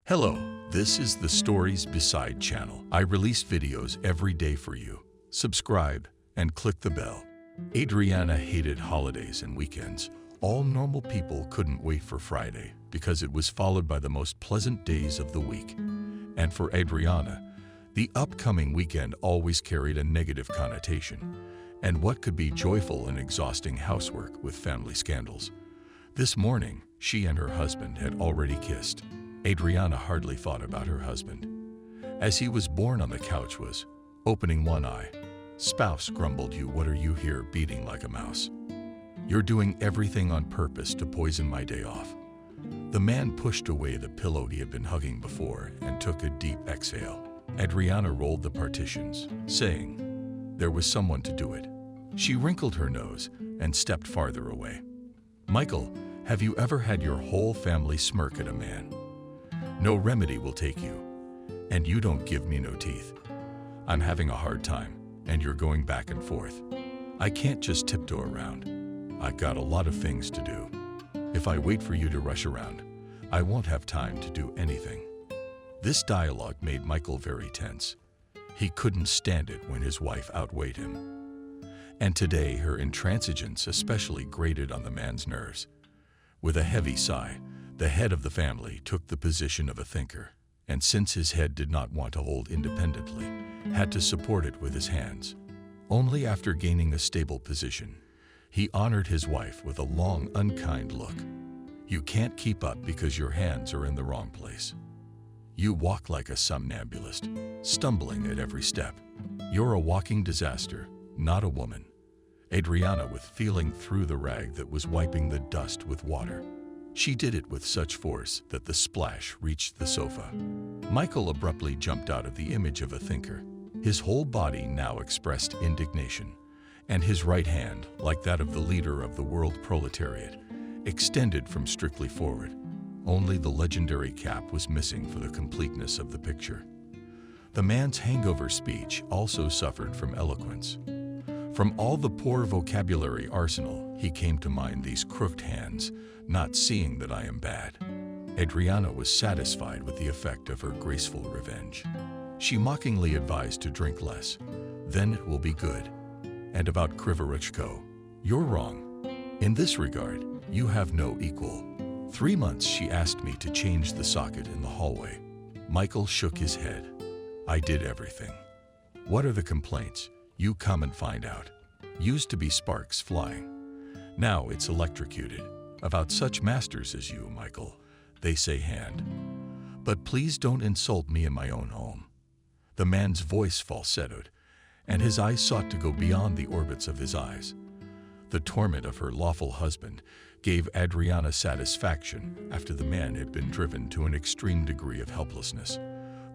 Hello, this is the Stories Beside channel. I release videos every day for you. Subscribe and click the bell. Adriana hated holidays and weekends. All normal people couldn't wait for Friday because it was followed by the most pleasant days of the week. And for Adriana, the upcoming weekend always carried a negative connotation. And what could be joyful and exhausting housework with family scandals? This morning, she and her husband had already kissed. Adriana hardly thought about her husband. As he was born on the couch was opening one eye. Spouse grumbled, "You, what are you here beating like a mouse? You're doing everything on purpose to poison my day off." The man pushed away the pillow he had been hugging before and took a deep exhale. Adriana rolled the partitions, saying, "There was someone to do it." She wrinkled her nose and stepped farther away. "Michael, have you ever had your whole family smirk at a man? No remedy will take you, and you don't give me no teeth. I'm having a hard time, and you're going back and forth. I can't just tiptoe around. I've got a lot of things to do. If I wait for you to rush around, I won't have time to do anything." This dialogue made Michael very tense. He couldn't stand it when his wife outweighed him. And today her intransigence especially grated on the man's nerves. With a heavy sigh, the head of the family took the position of a thinker, and since his head did not want to hold independently, had to support it with his hands. Only after gaining a stable position, he honored his wife with a long, unkind look. "You can't keep up because your hands are in the wrong place. You walk like a somnambulist, stumbling at every step. You're a walking disaster, not a woman." Adriana was feeling through the rag that was wiping the dust with water. She did it with such force that the splash reached the sofa. Michael abruptly jumped out of the image of a thinker. His whole body now expressed indignation, and his right hand, like that of the leader of the world proletariat, extended from strictly forward. Only the legendary cap was missing for the completeness of the picture. The man's hangover speech also suffered from eloquence. From all the poor vocabulary arsenal, he came to mind these crooked hands, not seeing that I am bad. Adriana was satisfied with the effect of her graceful revenge. She mockingly advised to drink less. "Then it will be good. And about Krivoruchko, you're wrong. In this regard, you have no equal. 3 months she asked me to change the socket in the hallway." Michael shook his head. "I did everything. What are the complaints? You come and find out. Used to be sparks flying. Now it's electrocuted. About such masters as you, Michael, they say hand. But please don't insult me in my own home." The man's voice falsettoed, and his eyes sought to go beyond the orbits of his eyes. The torment of her lawful husband gave Adriana satisfaction after the man had been driven to an extreme degree of helplessness.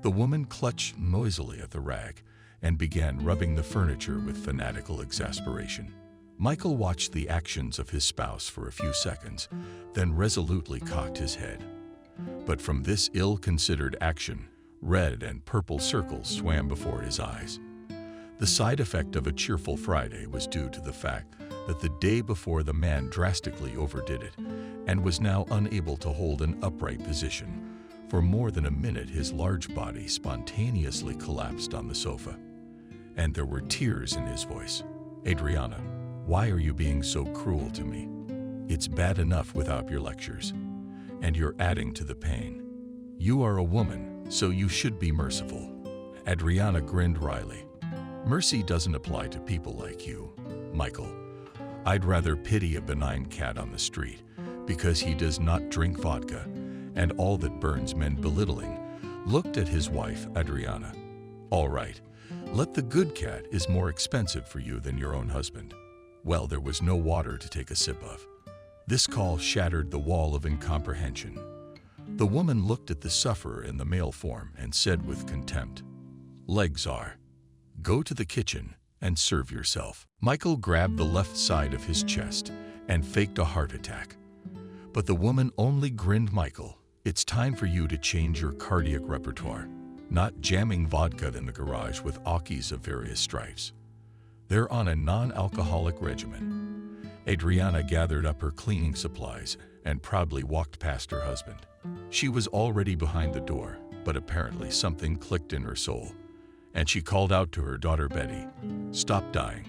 The woman clutched noisily at the rag and began rubbing the furniture with fanatical exasperation. Michael watched the actions of his spouse for a few seconds, then resolutely cocked his head. But from this ill-considered action, red and purple circles swam before his eyes. The side effect of a cheerful Friday was due to the fact that the day before the man drastically overdid it and was now unable to hold an upright position. For more than a minute, his large body spontaneously collapsed on the sofa. And there were tears in his voice. "Adriana, why are you being so cruel to me? It's bad enough without your lectures, and you're adding to the pain. You are a woman, so you should be merciful." Adriana grinned wryly. "Mercy doesn't apply to people like you, Michael. I'd rather pity a benign cat on the street because he does not drink vodka and all that burns men." Belittling looked at his wife, Adriana. "All right. Let the good cat is more expensive for you than your own husband." Well, there was no water to take a sip of. This call shattered the wall of incomprehension. The woman looked at the sufferer in the male form and said with contempt, "Legs are. Go to the kitchen and serve yourself." Michael grabbed the left side of his chest and faked a heart attack. But the woman only grinned. "Michael, it's time for you to change your cardiac repertoire. Not jamming vodka in the garage with Akis of various stripes. They're on a non-alcoholic regimen." Adriana gathered up her cleaning supplies and proudly walked past her husband. She was already behind the door, but apparently something clicked in her soul, and she called out to her daughter Betty, "Stop dying.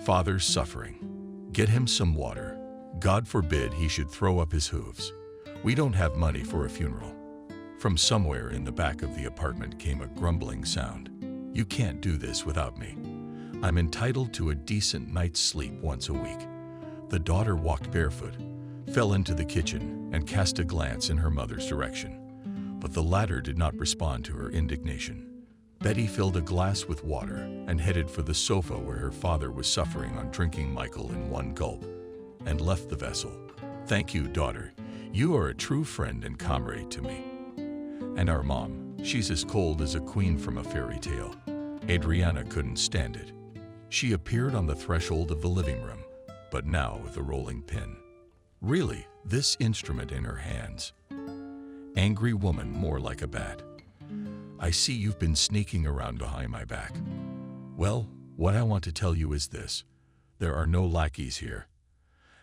Father's suffering. Get him some water. God forbid he should throw up his hooves. We don't have money for a funeral." From somewhere in the back of the apartment came a grumbling sound. "You can't do this without me. I'm entitled to a decent night's sleep once a week." The daughter walked barefoot, fell into the kitchen, and cast a glance in her mother's direction. But the latter did not respond to her indignation. Betty filled a glass with water and headed for the sofa where her father was suffering on drinking Michael in one gulp, and left the vessel. "Thank you, daughter. You are a true friend and comrade to me. And our mom, she's as cold as a queen from a fairy tale." Adriana couldn't stand it. She appeared on the threshold of the living room, but now with a rolling pin. Really, this instrument in her hands. Angry woman, more like a bat. "I see you've been sneaking around behind my back. Well, what I want to tell you is this. There are no lackeys here,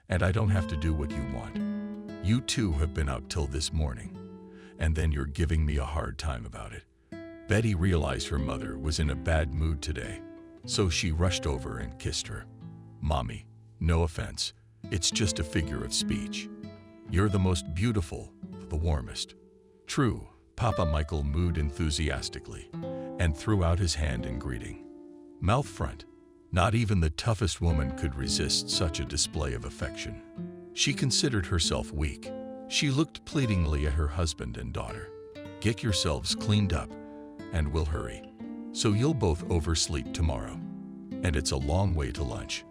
and I don't have to do what you want. You two have been out till this morning, and then you're giving me a hard time about it." Betty realized her mother was in a bad mood today, so she rushed over and kissed her. "Mommy, no offense. It's just a figure of speech. You're the most beautiful, the warmest." "True," Papa Michael mooed enthusiastically and threw out his hand in greeting. Mouth front. Not even the toughest woman could resist such a display of affection. She considered herself weak. She looked pleadingly at her husband and daughter. "Get yourselves cleaned up, and we'll hurry, so you'll both oversleep tomorrow. And it's a long way to lunch."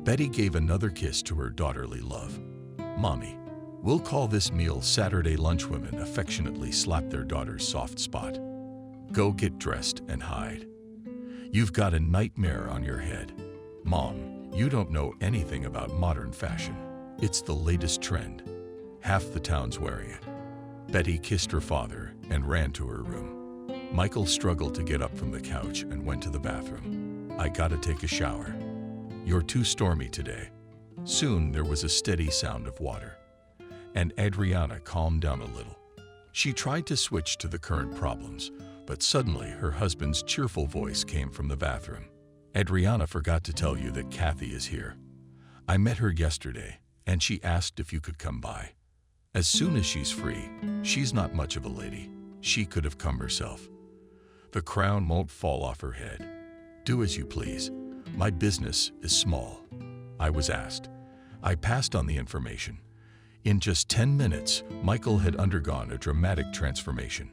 Betty gave another kiss to her daughterly love. "Mommy, we'll call this meal Saturday lunch." Women affectionately slapped their daughter's soft spot. "Go get dressed and hide. You've got a nightmare on your head. Mom, you don't know anything about modern fashion. It's the latest trend. Half the town's wearing it." Betty kissed her father and ran to her room. Michael struggled to get up from the couch and went to the bathroom. "I gotta take a shower. You're too stormy today." Soon there was a steady sound of water, and Adriana calmed down a little. She tried to switch to the current problems, but suddenly her husband's cheerful voice came from the bathroom. "Adriana forgot to tell you that Kathy is here. I met her yesterday, and she asked if you could come by. As soon as she's free. She's not much of a lady. She could have come herself. The crown won't fall off her head. Do as you please. My business is small." I was asked. I passed on the information. In just 10 minutes, Michael had undergone a dramatic transformation.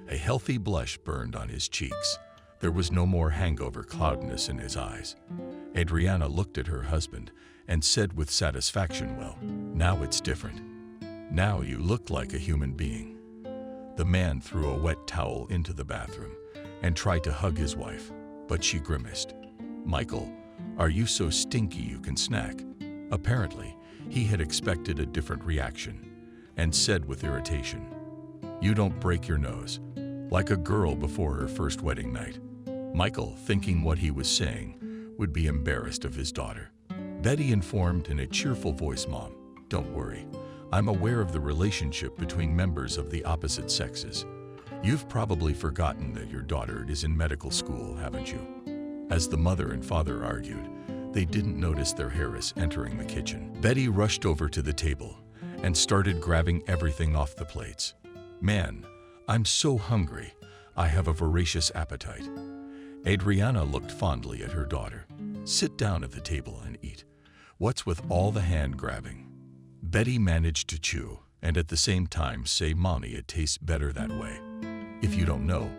A healthy blush burned on his cheeks. There was no more hangover cloudiness in his eyes. Adriana looked at her husband and said with satisfaction, "Well, now it's different. Now you look like a human being." The man threw a wet towel into the bathroom and tried to hug his wife, but she grimaced. "Michael, are you so stinky you can snack?" Apparently, he had expected a different reaction and said with irritation, "You don't break your nose," like a girl before her first wedding night. Michael, thinking what he was saying, would be embarrassed of his daughter. Betty informed in a cheerful voice, "Mom, don't worry. I'm aware of the relationship between members of the opposite sexes. You've probably forgotten that your daughter is in medical school, haven't you?" As the mother and father argued, they didn't notice their heiress entering the kitchen. Betty rushed over to the table and started grabbing everything off the plates. "Man, I'm so hungry. I have a voracious appetite." Adriana looked fondly at her daughter. "Sit down at the table and eat. What's with all the hand grabbing?" Betty managed to chew and at the same time say, "Mommy, it tastes better that way." If you don't know,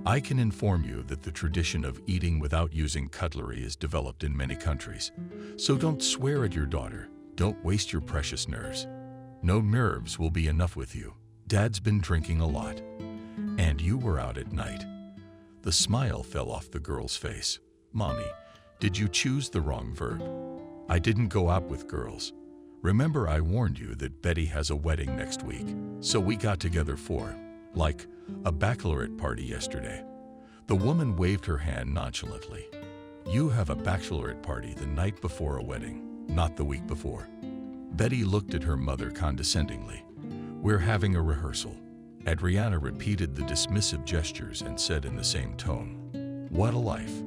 I can inform you that the tradition of eating without using cutlery is developed in many countries. So don't swear at your daughter. Don't waste your precious nerves. No nerves will be enough with you. Dad's been drinking a lot. And you were out at night. The smile fell off the girl's face. "Mommy, did you choose the wrong verb? I didn't go out with girls. Remember I warned you that Betty has a wedding next week, so we got together for, like, a bachelorette party yesterday." The woman waved her hand nonchalantly. "You have a bachelorette party the night before a wedding, not the week before. Betty looked at her mother condescendingly. "We're having a rehearsal." Adriana repeated the dismissive gestures and said in the same tone, "What a life.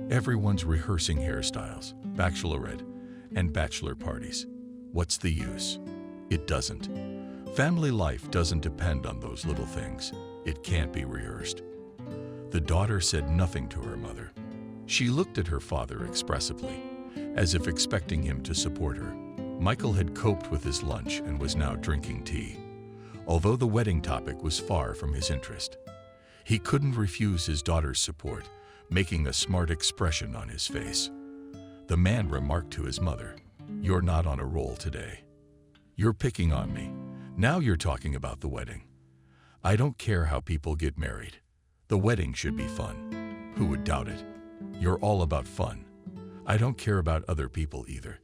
Everyone's rehearsing hairstyles, bachelorette, and bachelor parties. What's the use? It doesn't. Family life doesn't depend on those little things. It can't be rehearsed." The daughter said nothing to her mother. She looked at her father expressively, as if expecting him to support her. Michael had coped with his lunch and was now drinking tea, although the wedding topic was far from his interest. He couldn't refuse his daughter's support, making a smart expression on his face. The man remarked to his mother, "You're not on a roll today. You're picking on me. Now you're talking about the wedding. I don't care how people get married. The wedding should be fun. Who would doubt it? You're all about fun. I don't care about other people either,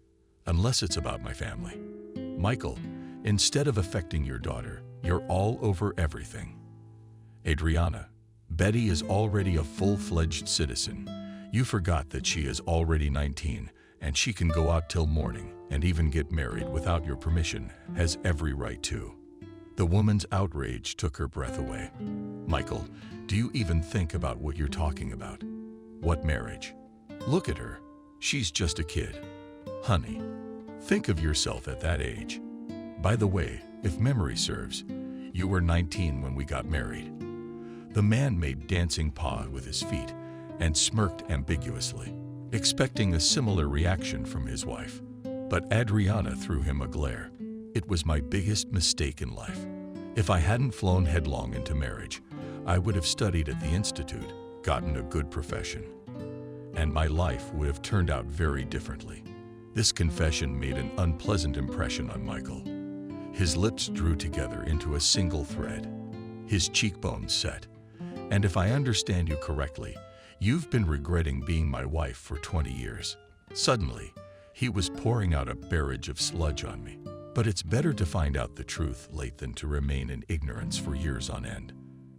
unless it's about my family. Michael, instead of affecting your daughter, you're all over everything." "Adriana, Betty is already a full-fledged citizen. You forgot that she is already 19 and she can go out till morning and even get married without your permission, has every right to." The woman's outrage took her breath away. "Michael, do you even think about what you're talking about? What marriage? Look at her. She's just a kid. Honey, think of yourself at that age. By the way, if memory serves, you were 19 when we got married." The man made dancing paw with his feet and smirked ambiguously, expecting a similar reaction from his wife. But Adriana threw him a glare. "It was my biggest mistake in life. If I hadn't flown headlong into marriage, I would have studied at the Institute, gotten a good profession, and my life would have turned out very differently." This confession made an unpleasant impression on Michael. His lips drew together into a single thread. His cheekbones set. "And if I understand you correctly, you've been regretting being my wife for 20 years. Suddenly, he was pouring out a barrage of sludge on me. But it's better to find out the truth late than to remain in ignorance for years on end.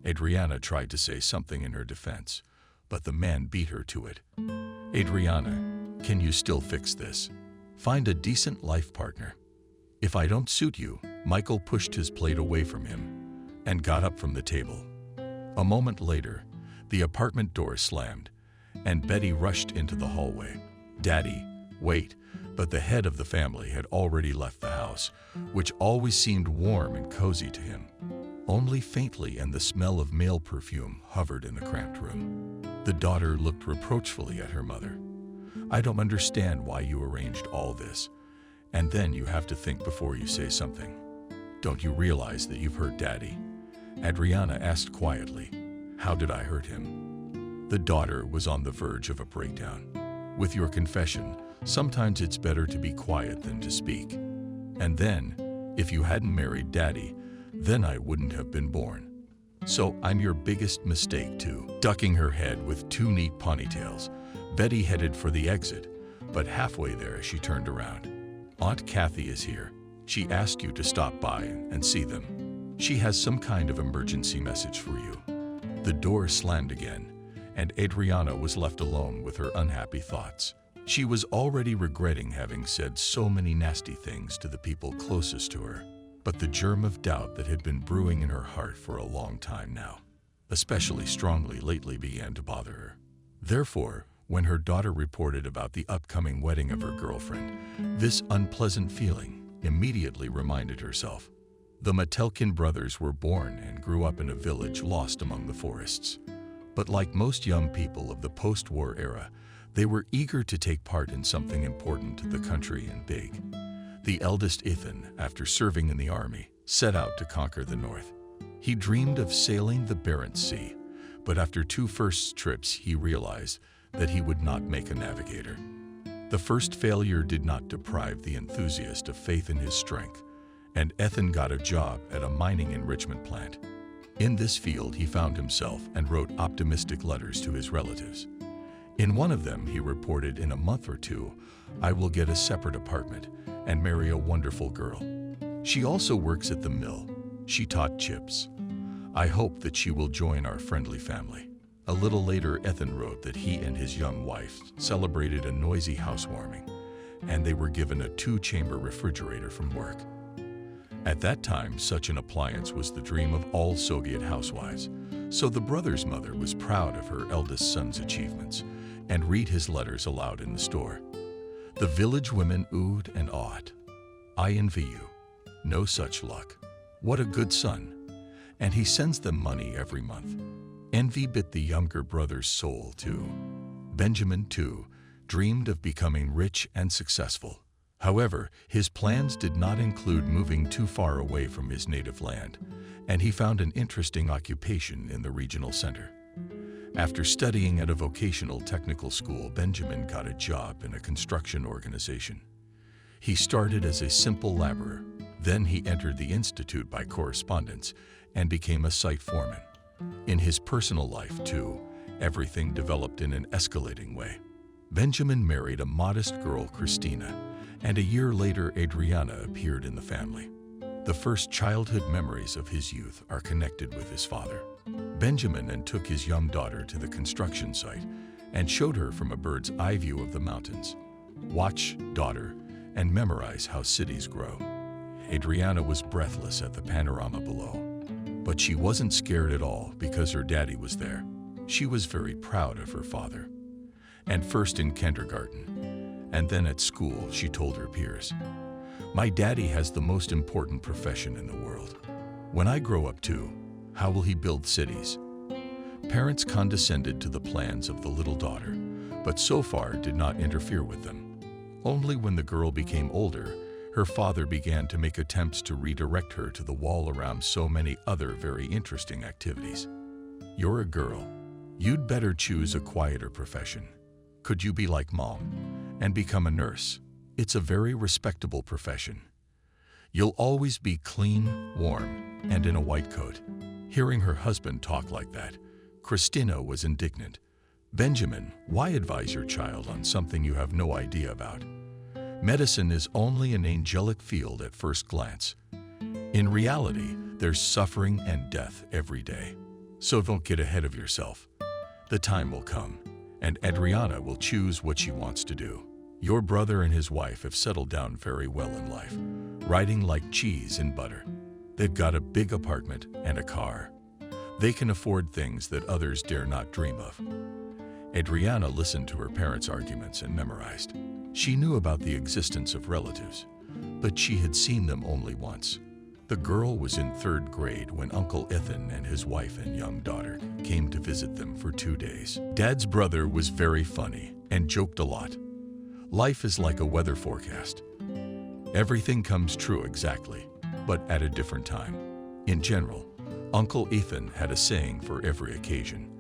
Adriana tried to say something in her defense, but the man beat her to it. "Adriana, can you still fix this? Find a decent life partner. If I don't suit you," Michael pushed his plate away from him and got up from the table. A moment later, the apartment door slammed, and Betty rushed into the hallway. "Daddy, wait." But the head of the family had already left the house, which always seemed warm and cozy to him. Only faintly, and the smell of male perfume hovered in the cramped room. The daughter looked reproachfully at her mother. "I don't understand why you arranged all this, and then you have to think before you say something. Don't you realize that you've hurt Daddy?" Adriana asked quietly. "How did I hurt him?" The daughter was on the verge of a breakdown. "With your confession, sometimes it's better to be quiet than to speak. And then, if you hadn't married Daddy, then I wouldn't have been born. So I'm your biggest mistake too." Ducking her head with two neat ponytails, Betty headed for the exit, but halfway there she turned around. "Aunt Kathy is here. She asked you to stop by and see them. She has some kind of emergency message for you." The door slammed again, and Adriana was left alone with her unhappy thoughts. She was already regretting having said so many nasty things to the people closest to her, but the germ of doubt that had been brewing in her heart for a long time now, especially strongly lately, began to bother her. Therefore, when her daughter reported about the upcoming wedding of her girlfriend, this unpleasant feeling immediately reminded herself. The Metelkin brothers were born and grew up in a village lost among the forests. But like most young people of the post-war era, they were eager to take part in something important to the country and big. The eldest Ethan, after serving in the army, set out to conquer the north. He dreamed of sailing the Barents Sea, but after two first trips he realized that he would not make a navigator. The first failure did not deprive the enthusiast of faith in his strength, and Ethan got a job at a mining enrichment plant. In this field he found himself and wrote optimistic letters to his relatives. In one of them he reported, "In a month or two, I will get a separate apartment and marry a wonderful girl. She also works at the mill. She taught chips. I hope that she will join our friendly family." A little later, Ethan wrote that he and his young wife celebrated a noisy housewarming, and they were given a 2-chamber refrigerator from work. At that time, such an appliance was the dream of all Soviet housewives, so the brother's mother was proud of her eldest son's achievements and read his letters aloud in the store. The village women oohed and awed. "I envy you. No such luck. What a good son. And he sends them money every month." Envy bit the younger brother's soul too. Benjamin, too, dreamed of becoming rich and successful. However, his plans did not include moving too far away from his native land, and he found an interesting occupation in the regional center. After studying at a vocational technical school, Benjamin got a job in a construction organization. He started as a simple laborer. Then he entered the institute by correspondence and became a site foreman. In his personal life, too, everything developed in an escalating way. Benjamin married a modest girl, Christina, and a year later, Adriana appeared in the family. The first childhood memories of his youth are connected with his father. Benjamin took his young daughter to the construction site and showed her from a bird's eye view of the mountains. "Watch, daughter, and memorize how cities grow." Adriana was breathless at the panorama below. But she wasn't scared at all because her daddy was there. She was very proud of her father. And first in kindergarten, and then at school, she told her peers, "My daddy has the most important profession in the world. When I grow up too, how will he build cities?" Parents condescended to the plans of the little daughter, but so far did not interfere with them. Only when the girl became older, her father began to make attempts to redirect her to the wall around so many other very interesting activities. "You're a girl. You'd better choose a quieter profession. Could you be like mom and become a nurse? It's a very respectable profession. You'll always be clean, warm, and in a white coat." Hearing her husband talk like that, Christina was indignant. "Benjamin, why advise your child on something you have no idea about? Medicine is only an angelic field at first glance. In reality, there's suffering and death every day. So don't get ahead of yourself. The time will come, and Adriana will choose what she wants to do. Your brother and his wife have settled down very well in life, riding like cheese and butter. They've got a big apartment and a car. They can afford things that others dare not dream of." Adriana listened to her parents' arguments and memorized. She knew about the existence of relatives, but she had seen them only once. The girl was in 3rd grade when Uncle Ethan and his wife and young daughter came to visit them for 2 days. Dad's brother was very funny and joked a lot. Life is like a weather forecast. Everything comes true exactly, but at a different time. In general, Uncle Ethan had a saying for every occasion.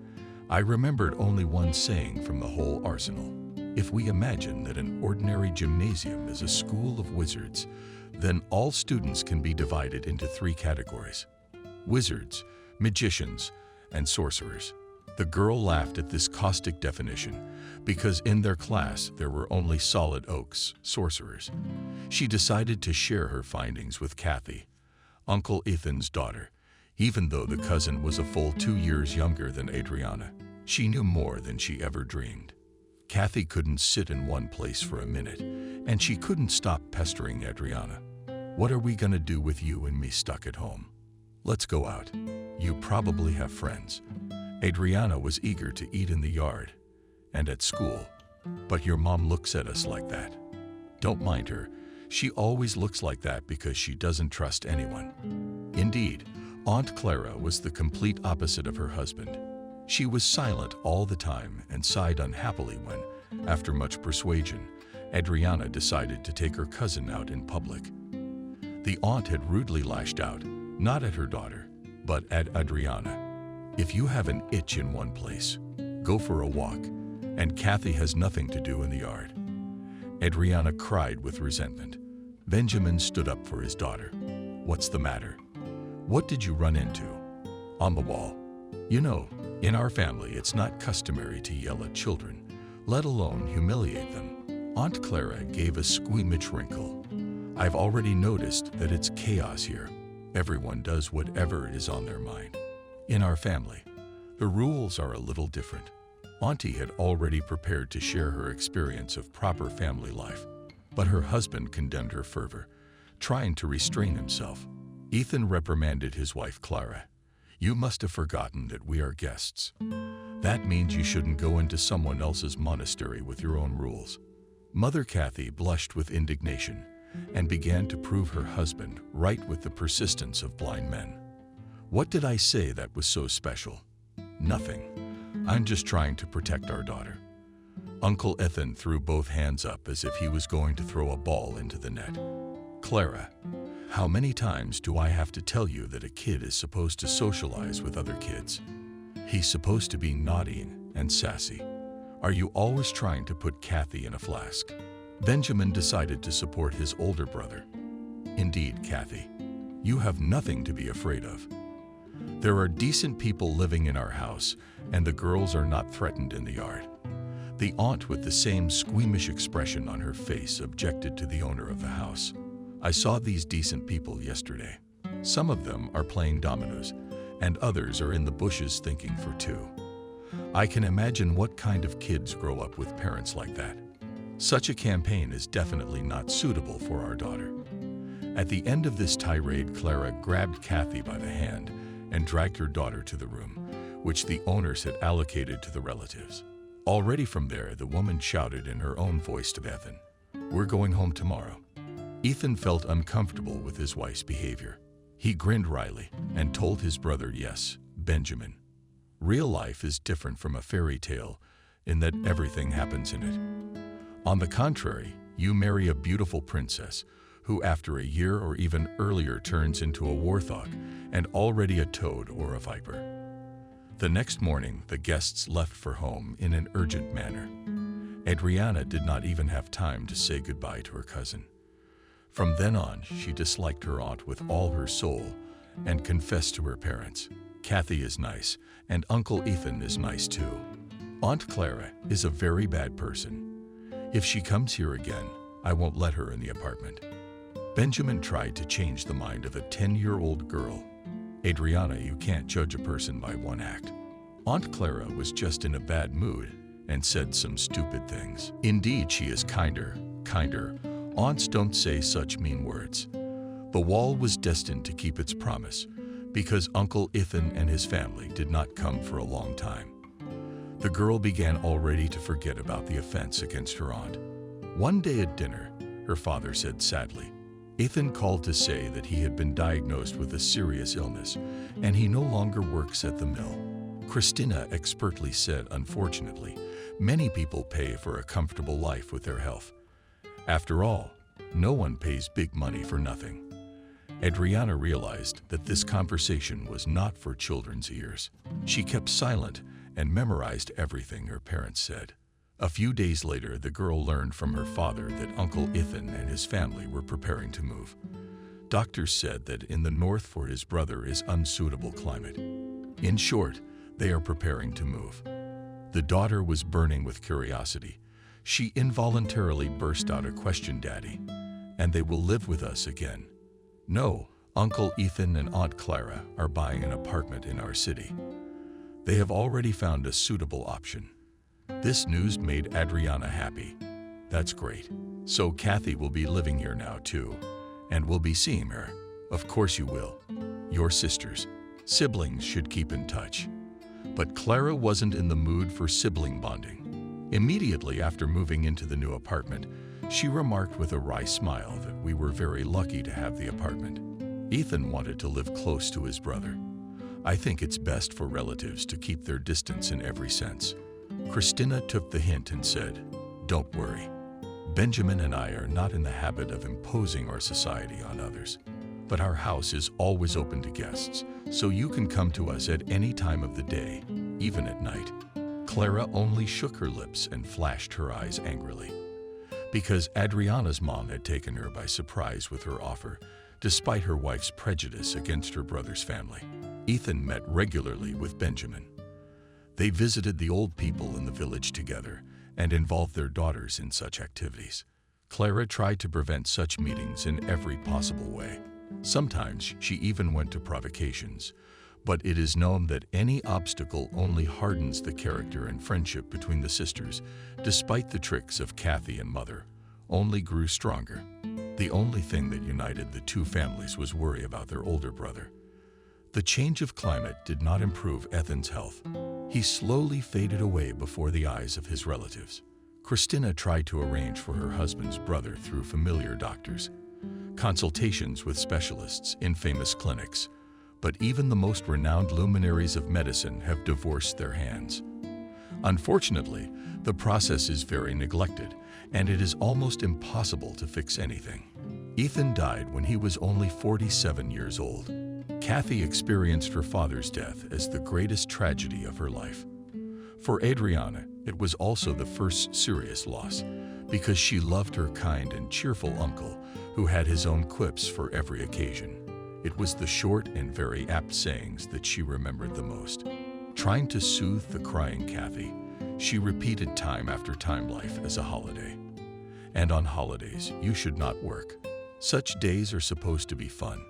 I remembered only one saying from the whole arsenal. If we imagine that an ordinary gymnasium is a school of wizards, then all students can be divided into 3 categories: wizards, magicians, and sorcerers. The girl laughed at this caustic definition because in their class there were only solid oaks, sorcerers. She decided to share her findings with Kathy, Uncle Ethan's daughter. Even though the cousin was a full 2 years younger than Adriana, she knew more than she ever dreamed. Kathy couldn't sit in one place for a minute, and she couldn't stop pestering Adriana. "What are we gonna do with you and me stuck at home? Let's go out. You probably have friends." Adriana was eager to eat in the yard and at school, but your mom looks at us like that. Don't mind her. She always looks like that because she doesn't trust anyone. Indeed, Aunt Clara was the complete opposite of her husband. She was silent all the time and sighed unhappily when, after much persuasion, Adriana decided to take her cousin out in public. The aunt had rudely lashed out, not at her daughter, but at Adriana. "If you have an itch in one place, go for a walk, and Kathy has nothing to do in the yard." Adriana cried with resentment. Benjamin stood up for his daughter. "What's the matter? What did you run into?" "On the wall. You know, in our family it's not customary to yell at children, let alone humiliate them." Aunt Clara gave a squeamish wrinkle. "I've already noticed that it's chaos here. Everyone does whatever is on their mind. In our family, the rules are a little different." Auntie had already prepared to share her experience of proper family life. But her husband condemned her fervor, trying to restrain himself. Ethan reprimanded his wife Clara. "You must have forgotten that we are guests. That means you shouldn't go into someone else's monastery with your own rules." Mother Kathy blushed with indignation and began to prove her husband right with the persistence of blind men. "What did I say that was so special? Nothing. I'm just trying to protect our daughter." Uncle Ethan threw both hands up as if he was going to throw a ball into the net. "Clara, how many times do I have to tell you that a kid is supposed to socialize with other kids? He's supposed to be naughty and sassy. Are you always trying to put Kathy in a flask?" Benjamin decided to support his older brother. "Indeed, Kathy, you have nothing to be afraid of. There are decent people living in our house, and the girls are not threatened in the yard." The aunt, with the same squeamish expression on her face, objected to the owner of the house. "I saw these decent people yesterday. Some of them are playing dominoes, and others are in the bushes thinking for two. I can imagine what kind of kids grow up with parents like that. Such a campaign is definitely not suitable for our daughter." At the end of this tirade, Clara grabbed Kathy by the hand and dragged her daughter to the room, which the owners had allocated to the relatives. Already from there, the woman shouted in her own voice to Ethan, "We're going home tomorrow." Ethan felt uncomfortable with his wife's behavior. He grinned wryly and told his brother, "Yes, Benjamin, real life is different from a fairy tale in that everything happens in it. On the contrary, you marry a beautiful princess who after a year or even earlier turns into a warthog and already a toad or a viper." The next morning, the guests left for home in an urgent manner. Adriana did not even have time to say goodbye to her cousin. From then on, she disliked her aunt with all her soul and confessed to her parents, "Kathy is nice, and Uncle Ethan is nice too. Aunt Clara is a very bad person. If she comes here again, I won't let her in the apartment." Benjamin tried to change the mind of a 10-year-old girl. "Adriana, you can't judge a person by one act. Aunt Clara was just in a bad mood and said some stupid things. Indeed, she is kinder. Aunts don't say such mean words." The wall was destined to keep its promise because Uncle Ethan and his family did not come for a long time. The girl began already to forget about the offense against her aunt. One day at dinner, her father said sadly, Ethan called to say that he had been diagnosed with a serious illness and he no longer works at the mill. Christina expertly said, "Unfortunately, many people pay for a comfortable life with their health. After all, no one pays big money for nothing." Adriana realized that this conversation was not for children's ears. She kept silent and memorized everything her parents said. A few days later, the girl learned from her father that Uncle Ethan and his family were preparing to move. Doctors said that in the north for his brother is unsuitable climate. In short, they are preparing to move. The daughter was burning with curiosity. She involuntarily burst out a question, "Daddy, and they will live with us again?" "No, Uncle Ethan and Aunt Clara are buying an apartment in our city. They have already found a suitable option." This news made Adriana happy. "That's great. So Kathy will be living here now too, and we'll be seeing her." "Of course you will. Your sisters. Siblings should keep in touch." But Clara wasn't in the mood for sibling bonding. Immediately after moving into the new apartment, she remarked with a wry smile that we were very lucky to have the apartment. Ethan wanted to live close to his brother. "I think it's best for relatives to keep their distance in every sense." Christina took the hint and said, "Don't worry. Benjamin and I are not in the habit of imposing our society on others. But our house is always open to guests, so you can come to us at any time of the day, even at night." Clara only shook her lips and flashed her eyes angrily. Because Adriana's mom had taken her by surprise with her offer, despite her wife's prejudice against her brother's family. Ethan met regularly with Benjamin. They visited the old people in the village together and involved their daughters in such activities. Clara tried to prevent such meetings in every possible way. Sometimes she even went to provocations, but it is known that any obstacle only hardens the character and friendship between the sisters, despite the tricks of Kathy and Mother. only grew stronger. The only thing that united the two families was worry about their older brother. The change of climate did not improve Ethan's health. He slowly faded away before the eyes of his relatives. Christina tried to arrange for her husband's brother through familiar doctors, consultations with specialists in famous clinics, but even the most renowned luminaries of medicine have divorced their hands. Unfortunately, the process is very neglected, and it is almost impossible to fix anything. Ethan died when he was only 47 years old. Kathy experienced her father's death as the greatest tragedy of her life. For Adriana, it was also the first serious loss, because she loved her kind and cheerful uncle, who had his own quips for every occasion. It was the short and very apt sayings that she remembered the most. Trying to soothe the crying Kathy, she repeated time after time life as a holiday. And on holidays, you should not work. Such days are supposed to be fun.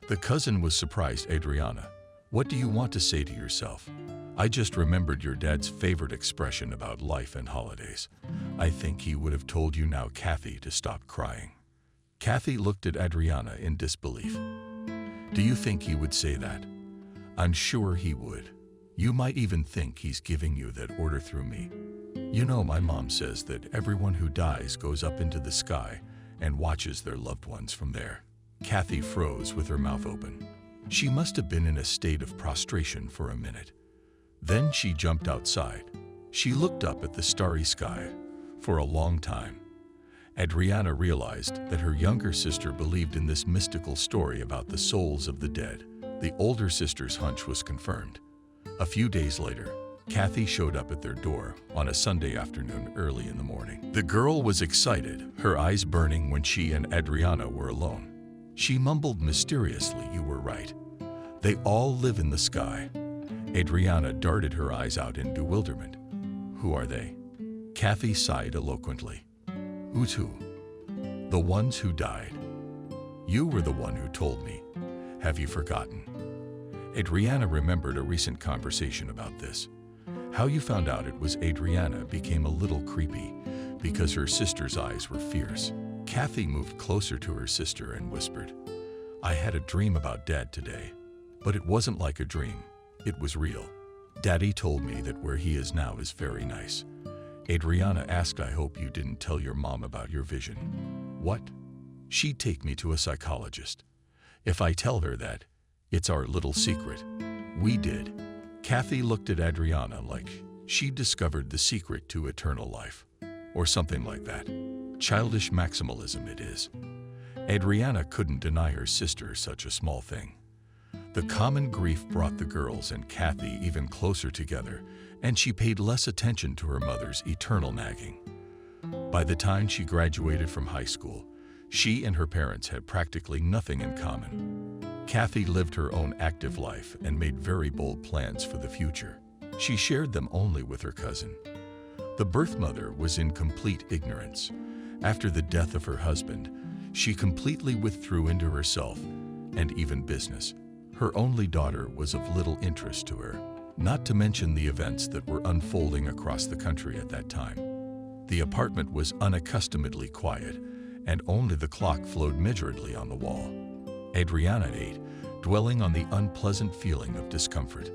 The cousin was surprised. Adriana, what do you want to say to yourself? I just remembered your dad's favorite expression about life and holidays. I think he would have told you now, Kathy, to stop crying. Kathy looked at Adriana in disbelief. Do you think he would say that? I'm sure he would. You might even think he's giving you that order through me. You know, my mom says that everyone who dies goes up into the sky and watches their loved ones from there. Kathy froze with her mouth open. She must have been in a state of prostration for a minute. Then she jumped outside. She looked up at the starry sky for a long time. Adriana realized that her younger sister believed in this mystical story about the souls of the dead. The older sister's hunch was confirmed. A few days later, Kathy showed up at their door on a Sunday afternoon early in the morning. The girl was excited, her eyes burning when she and Adriana were alone. She mumbled mysteriously, "You were right. They all live in the sky." Adriana darted her eyes out in bewilderment. "Who are they?" Kathy sighed eloquently. "Who's who?" "The ones who died. You were the one who told me. Have you forgotten?" Adriana remembered a recent conversation about this. How you found out it was Adriana became a little creepy because her sister's eyes were fierce. Kathy moved closer to her sister and whispered, "I had a dream about Dad today, but it wasn't like a dream. It was real. Daddy told me that where he is now is very nice." Adriana asked, "I hope you didn't tell your mom about your vision." "What?" "She'd take me to a psychologist. If I tell her that, it's our little secret." "We did." Kathy looked at Adriana like she'd discovered the secret to eternal life, or something like that. Childish maximalism it is. Adriana couldn't deny her sister such a small thing. The common grief brought the girls and Kathy even closer together, and she paid less attention to her mother's eternal nagging. By the time she graduated from high school, she and her parents had practically nothing in common. Kathy lived her own active life and made very bold plans for the future. She shared them only with her cousin. The birth mother was in complete ignorance. After the death of her husband, she completely withdrew into herself and even business. Her only daughter was of little interest to her, not to mention the events that were unfolding across the country at that time. The apartment was unaccustomedly quiet, and only the clock flowed miserably on the wall. Adriana ate, dwelling on the unpleasant feeling of discomfort.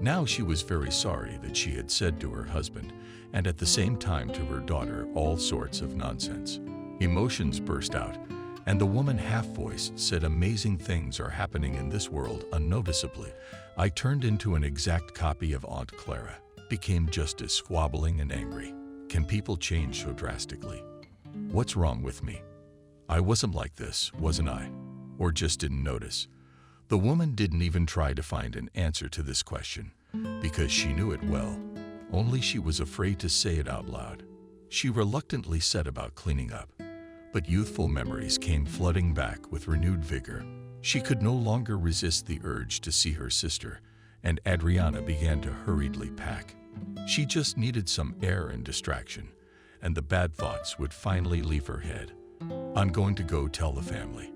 Now she was very sorry that she had said to her husband, and at the same time to her daughter, all sorts of nonsense. Emotions burst out, and the woman half-voiced said, "Amazing things are happening in this world unnoticeably. I turned into an exact copy of Aunt Clara, became just as squabbling and angry. Can people change so drastically? What's wrong with me? I wasn't like this, wasn't I? Or just didn't notice?" The woman didn't even try to find an answer to this question, because she knew it well, only she was afraid to say it out loud. She reluctantly set about cleaning up, but youthful memories came flooding back with renewed vigor. She could no longer resist the urge to see her sister, and Adriana began to hurriedly pack. She just needed some air and distraction, and the bad thoughts would finally leave her head. "I'm going to go tell the family.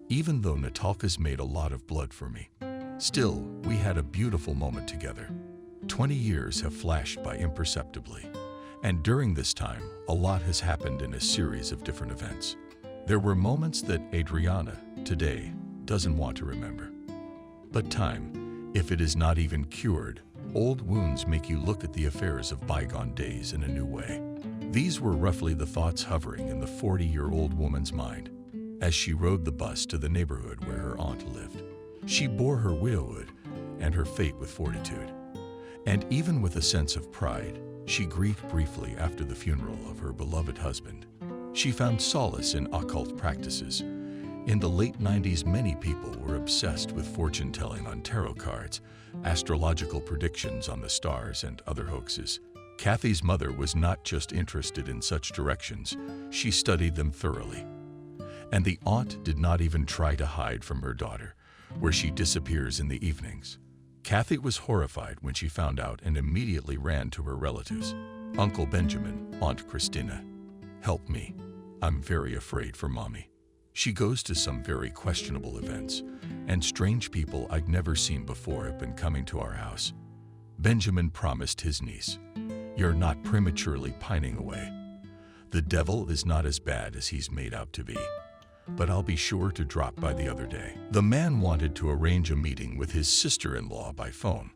Even though Natalka's made a lot of blood for me. Still, we had a beautiful moment together. 20 years have flashed by imperceptibly, And during this time, a lot has happened in a series of different events. There were moments that Adriana, today, doesn't want to remember. But time, if it is not even cured, old wounds make you look at the affairs of bygone days in a new way. These were roughly the thoughts hovering in the 40-year-old woman's mind as she rode the bus to the neighborhood where her aunt lived. She bore her widowhood and her fate with fortitude. And even with a sense of pride, she grieved briefly after the funeral of her beloved husband. She found solace in occult practices. In the late 90s, many people were obsessed with fortune-telling on tarot cards, astrological predictions on the stars, and other hoaxes. Kathy's mother was not just interested in such directions, she studied them thoroughly. And the aunt did not even try to hide from her daughter, where she disappears in the evenings. Kathy was horrified when she found out and immediately ran to her relatives. Uncle Benjamin, Aunt Christina, help me. I'm very afraid for Mommy. She goes to some very questionable events, and strange people I'd never seen before have been coming to our house. Benjamin promised his niece, "You're not prematurely pining away. The devil is not as bad as he's made out to be, but I'll be sure to drop by the other day." The man wanted to arrange a meeting with his sister-in-law by phone,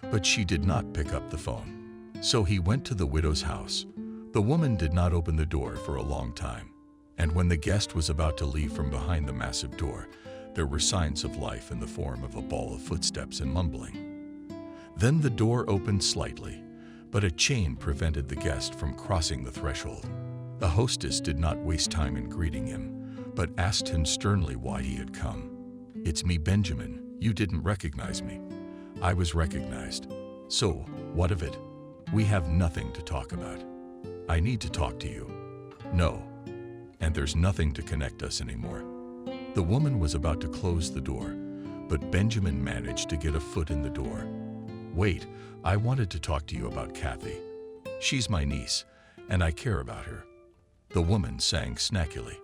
but she did not pick up the phone. So he went to the widow's house. The woman did not open the door for a long time, and when the guest was about to leave from behind the massive door, there were signs of life in the form of a ball of footsteps and mumbling. Then the door opened slightly, but a chain prevented the guest from crossing the threshold. The hostess did not waste time in greeting him, but asked him sternly why he had come. "It's me, Benjamin. You didn't recognize me." "I was recognized." "So, what of it?" "We have nothing to talk about." "I need to talk to you." "No." "And there's nothing to connect us anymore." The woman was about to close the door, but Benjamin managed to get a foot in the door. "Wait, I wanted to talk to you about Kathy. She's my niece, and I care about her." The woman sang snackily.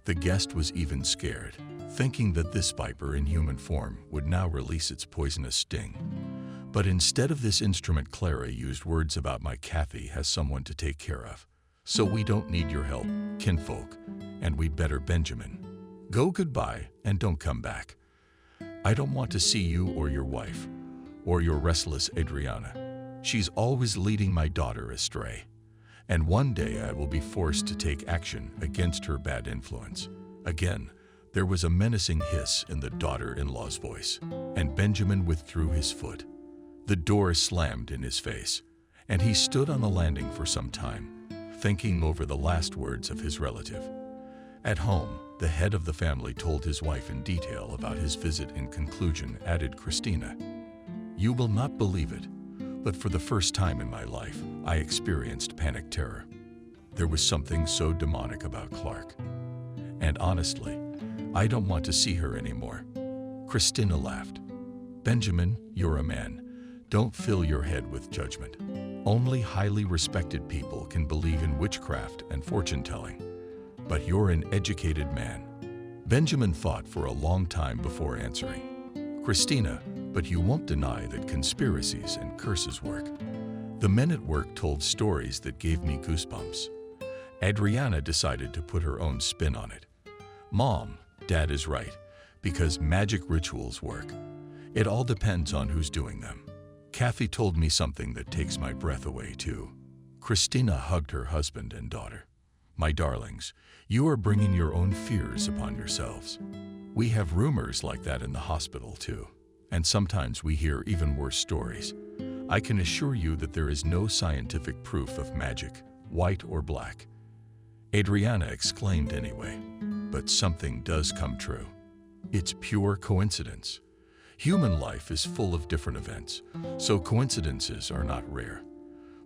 The guest was even scared, thinking that this viper in human form would now release its poisonous sting. But instead of this instrument, Clara used words about "my Kathy has someone to take care of. So we don't need your help, kinfolk, and we'd better, Benjamin. Go goodbye and don't come back. I don't want to see you or your wife, or your restless Adriana. She's always leading my daughter astray. And one day I will be forced to take action against her bad influence." Again, there was a menacing hiss in the daughter-in-law's voice, and Benjamin withdrew his foot. The door slammed in his face, and he stood on the landing for some time, thinking over the last words of his relative. At home, the head of the family told his wife in detail about his visit. In conclusion, added Christina, "You will not believe it, but for the first time in my life, I experienced panic terror. There was something so demonic about Clark. And honestly, I don't want to see her anymore." Christina laughed. "Benjamin, you're a man. Don't fill your head with judgment. Only highly respected people can believe in witchcraft and fortune-telling. But you're an educated man." Benjamin thought for a long time before answering. "Christina, but you won't deny that conspiracies and curses work." The men at work told stories that gave me goosebumps. Adriana decided to put her own spin on it. "Mom, Dad is right, because magic rituals work. It all depends on who's doing them." Kathy told me something that takes my breath away too. Christina hugged her husband and daughter. "My darlings, you are bringing your own fears upon yourselves. We have rumors like that in the hospital too, and sometimes we hear even worse stories. I can assure you that there is no scientific proof of magic, white or black." Adriana exclaimed anyway, "But something does come true. It's pure coincidence. Human life is full of different events, so coincidences are not rare.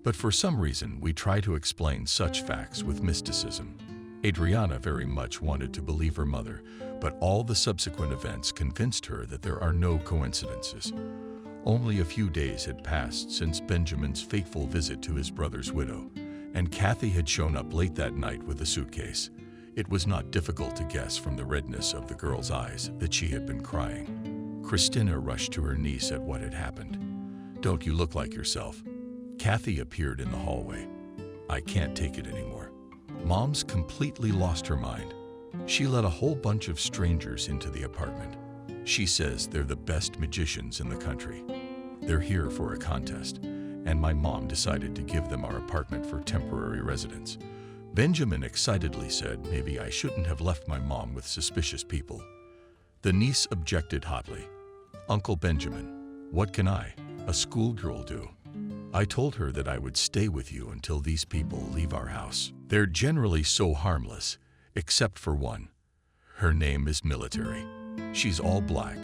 But for some reason, we try to explain such facts with mysticism." Adriana very much wanted to believe her mother, but all the subsequent events convinced her that there are no coincidences. Only a few days had passed since Benjamin's fateful visit to his brother's widow, and Kathy had shown up late that night with a suitcase. It was not difficult to guess from the redness of the girl's eyes that she had been crying. Christina rushed to her niece at what had happened. "Don't you look like yourself?" Kathy appeared in the hallway. I can't take it anymore. Mom's completely lost her mind. She let a whole bunch of strangers into the apartment. She says they're the best magicians in the country. They're here for a contest, and my mom decided to give them our apartment for temporary residence. Benjamin excitedly said maybe I shouldn't have left my mom with suspicious people. The niece objected hotly. Uncle Benjamin, what can I, a schoolgirl, do? I told her that I would stay with you until these people leave our house. They're generally so harmless, except for one. Her name is Military. She's all black,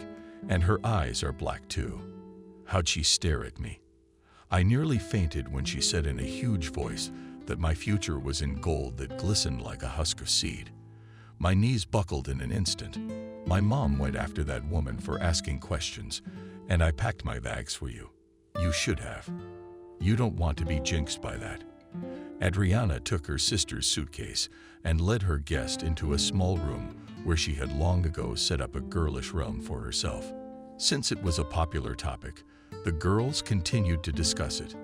and her eyes are black too. How'd she stare at me? I nearly fainted when she said in a huge voice that my future was in gold that glistened like a husk of seed. My knees buckled in an instant. My mom went after that woman for asking questions, and I packed my bags for you. You should have. You don't want to be jinxed by that. Adriana took her sister's suitcase and led her guest into a small room where she had long ago set up a girlish realm for herself. Since it was a popular topic, the girls continued to discuss it.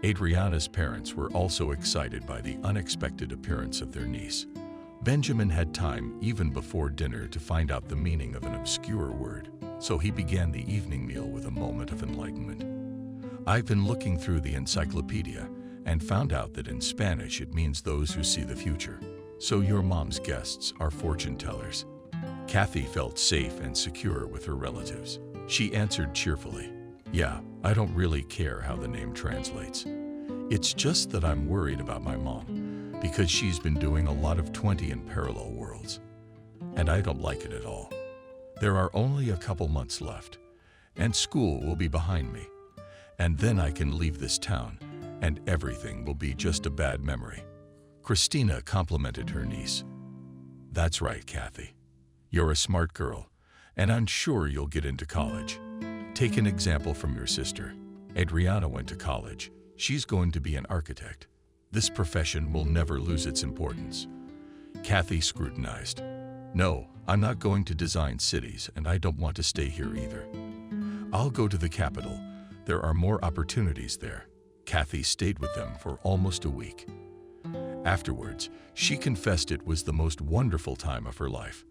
Adriana's parents were also excited by the unexpected appearance of their niece. Benjamin had time even before dinner to find out the meaning of an obscure word, so he began the evening meal with a moment of enlightenment. I've been looking through the encyclopedia and found out that in Spanish it means those who see the future. So your mom's guests are fortune tellers. Kathy felt safe and secure with her relatives. She answered cheerfully, yeah, I don't really care how the name translates. It's just that I'm worried about my mom because she's been doing a lot of 20 in parallel worlds. And I don't like it at all. There are only a couple months left, and school will be behind me. And then I can leave this town, and everything will be just a bad memory. Christina complimented her niece. That's right, Kathy. You're a smart girl, and I'm sure you'll get into college. Take an example from your sister. Adriana went to college. She's going to be an architect. This profession will never lose its importance. Kathy scrutinized. No, I'm not going to design cities, and I don't want to stay here either. I'll go to the capital. There are more opportunities there. Kathy stayed with them for almost a week. Afterwards, she confessed it was the most wonderful time of her life.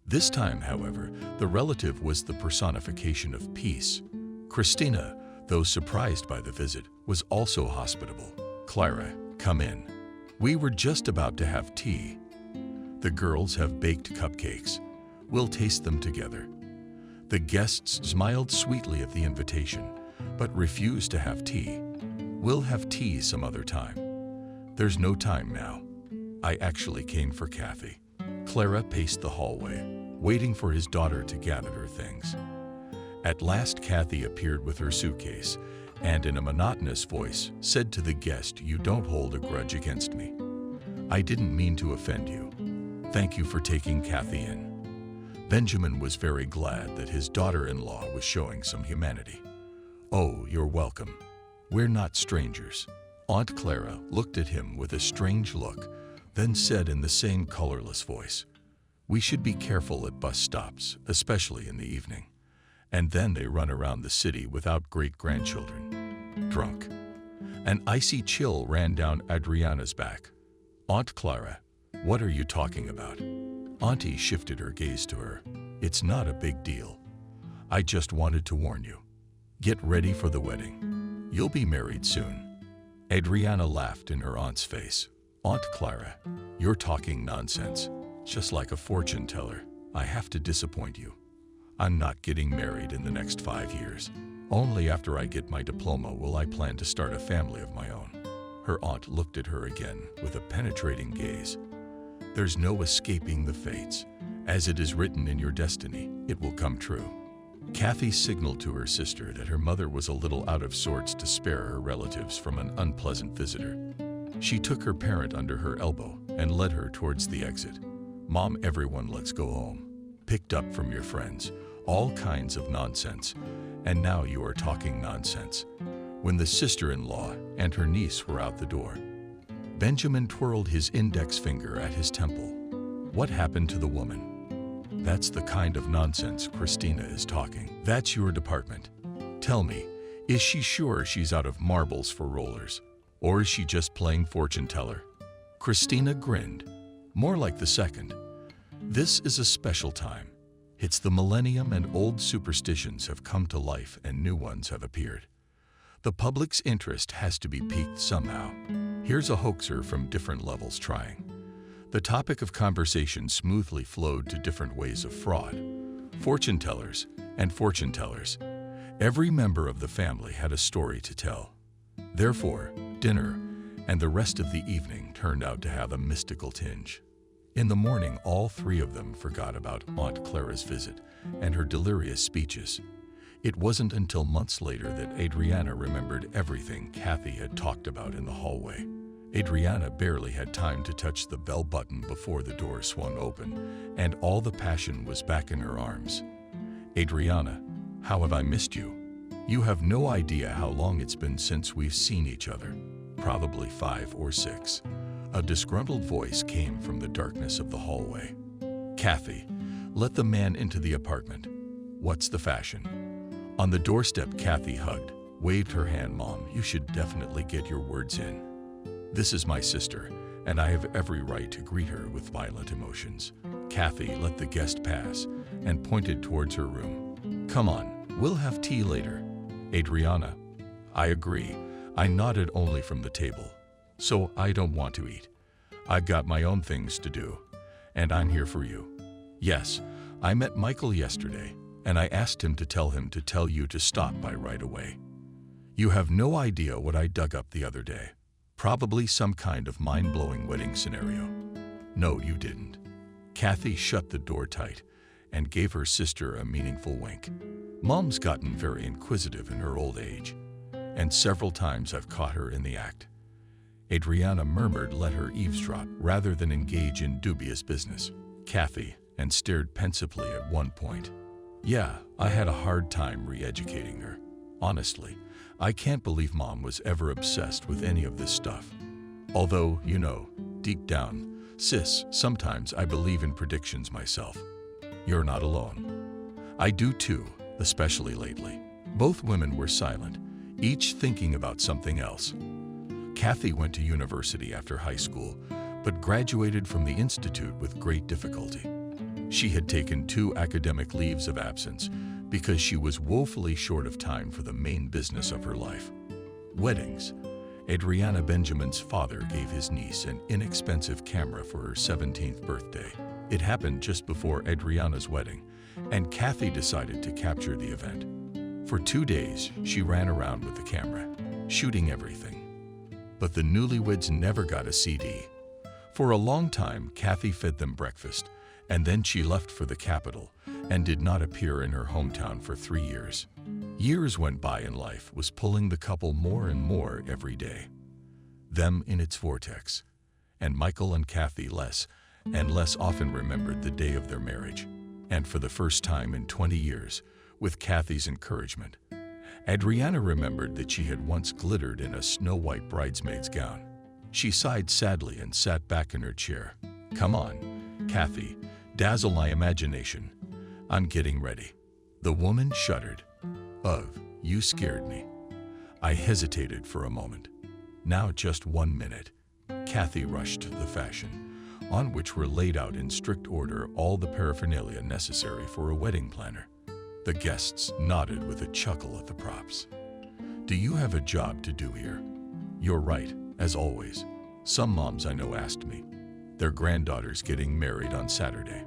This time, however, the relative was the personification of peace. Christina, though surprised by the visit, was also hospitable. Clara, come in. We were just about to have tea. The girls have baked cupcakes. We'll taste them together. The guests smiled sweetly at the invitation, but refused to have tea. We'll have tea some other time. There's no time now. I actually came for Kathy. Clara paced the hallway, waiting for his daughter to gather her things. At last, Kathy appeared with her suitcase and, in a monotonous voice, said to the guest, "You don't hold a grudge against me. I didn't mean to offend you. Thank you for taking Kathy in." Benjamin was very glad that his daughter-in-law was showing some humanity. "Oh, you're welcome. We're not strangers." Aunt Clara looked at him with a strange look, then said in the same colorless voice, "We should be careful at bus stops, especially in the evening. And then they run around the city without great-grandchildren. Drunk." An icy chill ran down Adriana's back. "Aunt Clara, what are you talking about?" Auntie shifted her gaze to her. "It's not a big deal. I just wanted to warn you. Get ready for the wedding. You'll be married soon." Adriana laughed in her aunt's face. "Aunt Clara, you're talking nonsense. Just like a fortune teller, I have to disappoint you. I'm not getting married in the next 5 years. Only after I get my diploma will I plan to start a family of my own." Her aunt looked at her again with a penetrating gaze. "There's no escaping the fates. As it is written in your destiny, it will come true." Kathy signaled to her sister that her mother was a little out of sorts to spare her relatives from an unpleasant visitor. She took her parent under her elbow and led her towards the exit. "Mom, everyone, let's go home. Picked up from your friends. All kinds of nonsense. And now you are talking nonsense." When the sister-in-law and her niece were out the door, Benjamin twirled his index finger at his temple. "What happened to the woman?" "That's the kind of nonsense Christina is talking. That's your department. Tell me, is she sure she's out of marbles for rollers?" Or is she just playing fortune teller? Christina grinned. More like the second. This is a special time. It's the millennium and old superstitions have come to life and new ones have appeared. The public's interest has to be piqued somehow. Here's a hoaxer from different levels trying. The topic of conversation smoothly flowed to different ways of fraud. Fortune tellers and fortune tellers. Every member of the family had a story to tell. Therefore, dinner and the rest of the evening turned out to have a mystical tinge. In the morning, all three of them forgot about Aunt Clara's visit and her delirious speeches. It wasn't until months later that Adriana remembered everything Kathy had talked about in the hallway. Adriana barely had time to touch the bell button before the door swung open, and all the passion was back in her arms. Adriana, how have I missed you? You have no idea how long it's been since we've seen each other. Probably 5 or 6. A disgruntled voice came from the darkness of the hallway. Kathy, let the man into the apartment. What's the fashion? On the doorstep, Kathy hugged, waved her hand. Mom, you should definitely get your words in. This is my sister, and I have every right to greet her with violent emotions. Kathy let the guest pass and pointed towards her room. Come on, we'll have tea later. Adriana, I agree. I nodded only from the table. So I don't want to eat. I've got my own things to do, and I'm here for you. Yes, I met Michael yesterday, and I asked him to tell you to stop by right away. You have no idea what I dug up the other day. Probably some kind of mind-blowing wedding scenario. No, you didn't. Kathy shut the door tight and gave her sister a meaningful wink. Mom's gotten very inquisitive in her old age, and several times I've caught her in the act. Adriana murmured, let her eavesdrop rather than engage in dubious business. Kathy, and stared pensively at one point. Yeah, I had a hard time re-educating her. Honestly, I can't believe Mom was ever obsessed with any of this stuff. Although, you know, deep down, sis, sometimes I believe in predictions myself. You're not alone. I do too, especially lately. Both women were silent, each thinking about something else. Kathy went to university after high school, but graduated from the institute with great difficulty. She had taken 2 academic leaves of absence because she was woefully short of time for the main business of her life. Weddings. Adriana Benjamin's father gave his niece an inexpensive camera for her 17th birthday. It happened just before Adriana's wedding, and Kathy decided to capture the event. For 2 days, she ran around with the camera, shooting everything. But the newlyweds never got a CD. For a long time, Kathy fed them breakfast, and then she left for the capital and did not appear in her hometown for 3 years. Years went by and life was pulling the couple more and more every day. Them in its vortex, and Michael and Kathy less and less often remembered the day of their marriage. And for the first time in 20 years, with Kathy's encouragement, Adriana remembered that she had once glittered in a snow-white bridesmaid's gown. She sighed sadly and sat back in her chair. Come on, Kathy, dazzle my imagination. I'm getting ready. The woman shuddered. Ugh, you scared me. I hesitated for a moment. Now just 1 minute. Kathy rushed to the fashion, on which were laid out in strict order all the paraphernalia necessary for a wedding planner. The guests nodded with a chuckle at the props. Do you have a job to do here? You're right, as always. Some moms I know asked me. Their granddaughter's getting married on Saturday.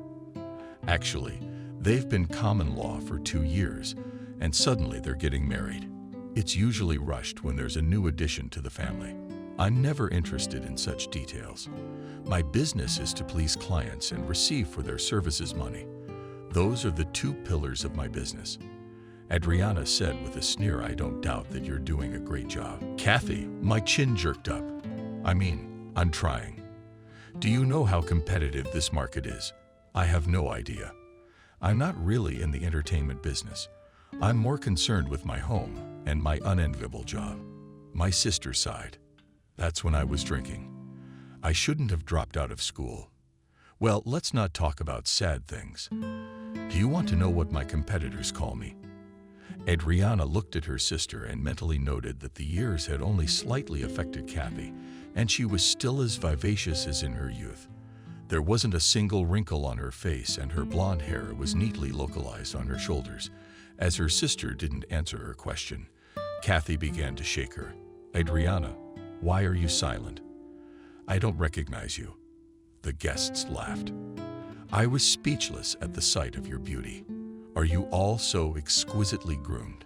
Actually, they've been common law for 2 years, and suddenly they're getting married. It's usually rushed when there's a new addition to the family. I'm never interested in such details. My business is to please clients and receive for their services money. Those are the 2 pillars of my business. Adriana said with a sneer, I don't doubt that you're doing a great job. Kathy, my chin jerked up. I'm trying. Do you know how competitive this market is? I have no idea. I'm not really in the entertainment business. I'm more concerned with my home and my unenviable job. My sister sighed. That's when I was drinking. I shouldn't have dropped out of school. Well, let's not talk about sad things. Do you want to know what my competitors call me? Adriana looked at her sister and mentally noted that the years had only slightly affected Kathy, and she was still as vivacious as in her youth. There wasn't a single wrinkle on her face, and her blonde hair was neatly localized on her shoulders. As her sister didn't answer her question, Kathy began to shake her. "Adriana, why are you silent?" "I don't recognize you." The guests laughed. "I was speechless at the sight of your beauty. Are you all so exquisitely groomed?"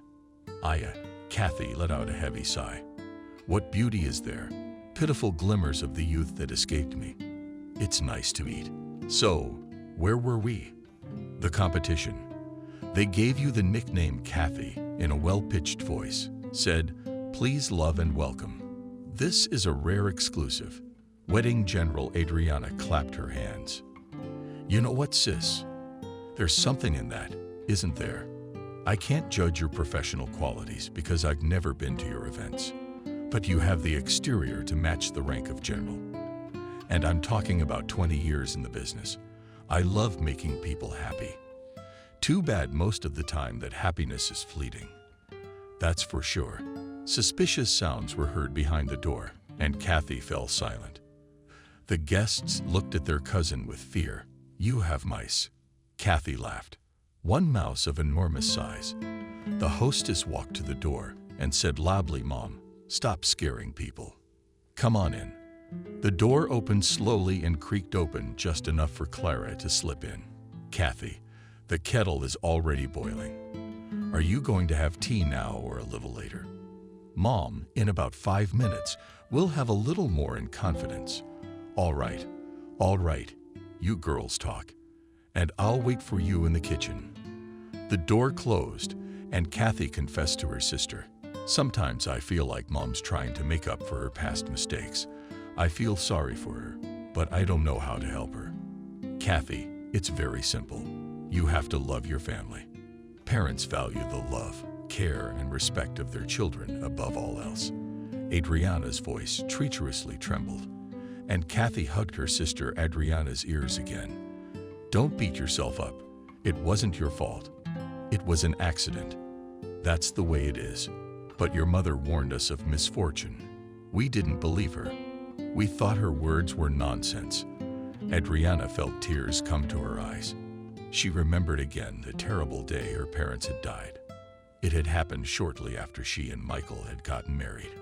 Kathy let out a heavy sigh. "What beauty is there? Pitiful glimmers of the youth that escaped me. It's nice to eat." "So, where were we?" "The competition. They gave you the nickname Kathy," in a well-pitched voice, said, "Please love and welcome. This is a rare exclusive." Wedding General Adriana clapped her hands. "You know what, sis? There's something in that, isn't there? I can't judge your professional qualities because I've never been to your events, but you have the exterior to match the rank of general. And I'm talking about 20 years in the business. I love making people happy. Too bad most of the time that happiness is fleeting. That's for sure." Suspicious sounds were heard behind the door, and Kathy fell silent. The guests looked at their cousin with fear. "You have mice." Kathy laughed. "One mouse of enormous size." The hostess walked to the door and said loudly, "Mom, stop scaring people. Come on in." The door opened slowly and creaked open just enough for Clara to slip in. "Kathy, the kettle is already boiling. Are you going to have tea now or a little later?" "Mom, in about 5 minutes. We'll have a little more in confidence." All right, you girls talk, and I'll wait for you in the kitchen." The door closed, and Kathy confessed to her sister, "Sometimes I feel like Mom's trying to make up for her past mistakes. I feel sorry for her, but I don't know how to help her." "Kathy, it's very simple. You have to love your family. Parents value the love, care, and respect of their children above all else." Adriana's voice treacherously trembled, and Kathy hugged her sister Adriana's ears again. "Don't beat yourself up. It wasn't your fault. It was an accident. That's the way it is. But your mother warned us of misfortune. We didn't believe her. We thought her words were nonsense." Adriana felt tears come to her eyes. She remembered again the terrible day her parents had died. It had happened shortly after she and Michael had gotten married.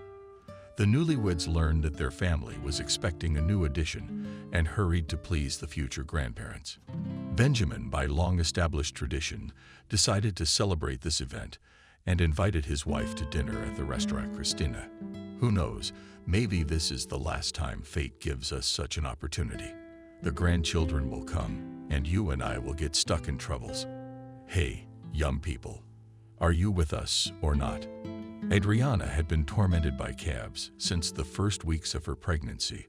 The newlyweds learned that their family was expecting a new addition and hurried to please the future grandparents. Benjamin, by long-established tradition, decided to celebrate this event and invited his wife to dinner at the restaurant Christina. Who knows, maybe this is the last time fate gives us such an opportunity. The grandchildren will come, and you and I will get stuck in troubles. Hey, young people, are you with us or not? Adriana had been tormented by cabs since the first weeks of her pregnancy,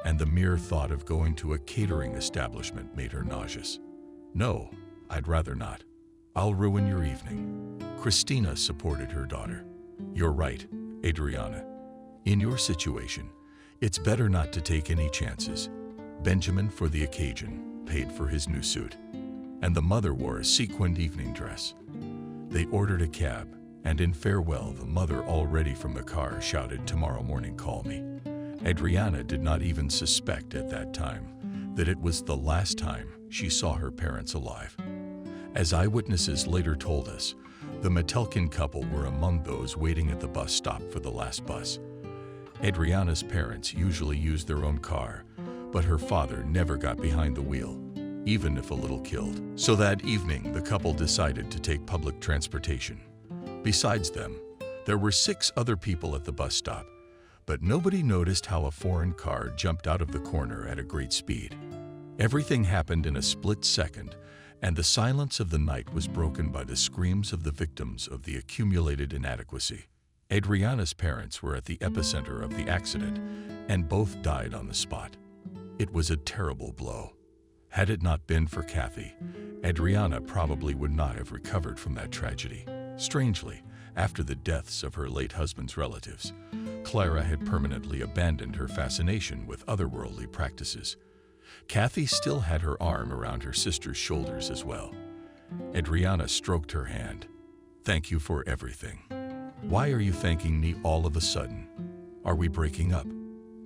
and the mere thought of going to a catering establishment made her nauseous. "No, I'd rather not. I'll ruin your evening." Christina supported her daughter. "You're right, Adriana. In your situation, it's better not to take any chances." Benjamin, for the occasion, paid for his new suit, and the mother wore a sequined evening dress. They ordered a cab, and in farewell, the mother, already from the car, shouted, "Tomorrow morning, call me." Adriana did not even suspect at that time that it was the last time she saw her parents alive. As eyewitnesses later told us, the Metelkin couple were among those waiting at the bus stop for the last bus. Adriana's parents usually used their own car, but her father never got behind the wheel, even if a little killed. So that evening, the couple decided to take public transportation. Besides them, there were 6 other people at the bus stop, but nobody noticed how a foreign car jumped out of the corner at a great speed. Everything happened in a split second, and the silence of the night was broken by the screams of the victims of the accumulated inadequacy. Adriana's parents were at the epicenter of the accident, and both died on the spot. It was a terrible blow. Had it not been for Kathy, Adriana probably would not have recovered from that tragedy. Strangely, after the deaths of her late husband's relatives, Clara had permanently abandoned her fascination with otherworldly practices. Kathy still had her arm around her sister's shoulders as well. Adriana stroked her hand. Thank you for everything. Why are you thanking me all of a sudden? Are we breaking up?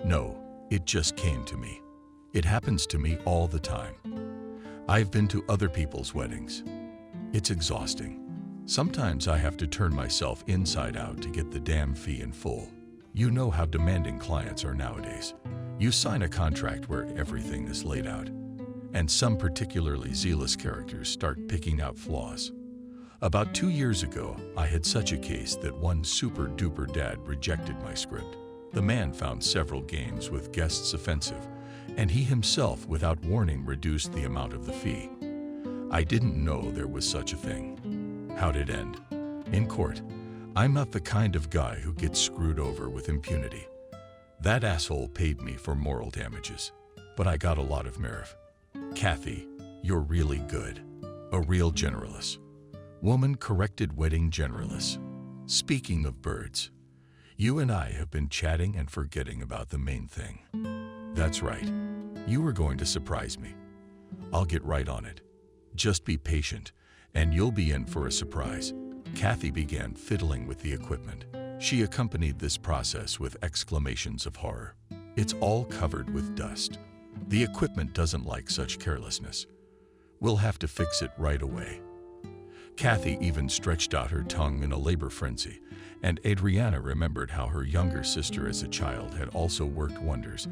No, it just came to me. It happens to me all the time. I've been to other people's weddings. It's exhausting. Sometimes I have to turn myself inside out to get the damn fee in full. You know how demanding clients are nowadays. You sign a contract where everything is laid out, and some particularly zealous characters start picking out flaws. About 2 years ago, I had such a case that one super-duper dad rejected my script. The man found several games with guests offensive, and he himself, without warning, reduced the amount of the fee. I didn't know there was such a thing. How'd it end? In court. I'm not the kind of guy who gets screwed over with impunity. That asshole paid me for moral damages, but I got a lot of nerve. Kathy, you're really good. A real generalist. Woman-corrected wedding generalist. Speaking of birds, you and I have been chatting and forgetting about the main thing. That's right. You were going to surprise me. I'll get right on it. Just be patient, and you'll be in for a surprise. Kathy began fiddling with the equipment. She accompanied this process with exclamations of horror. It's all covered with dust. The equipment doesn't like such carelessness. We'll have to fix it right away. Kathy even stretched out her tongue in a labor frenzy, and Adriana remembered how her younger sister as a child had also worked wonders,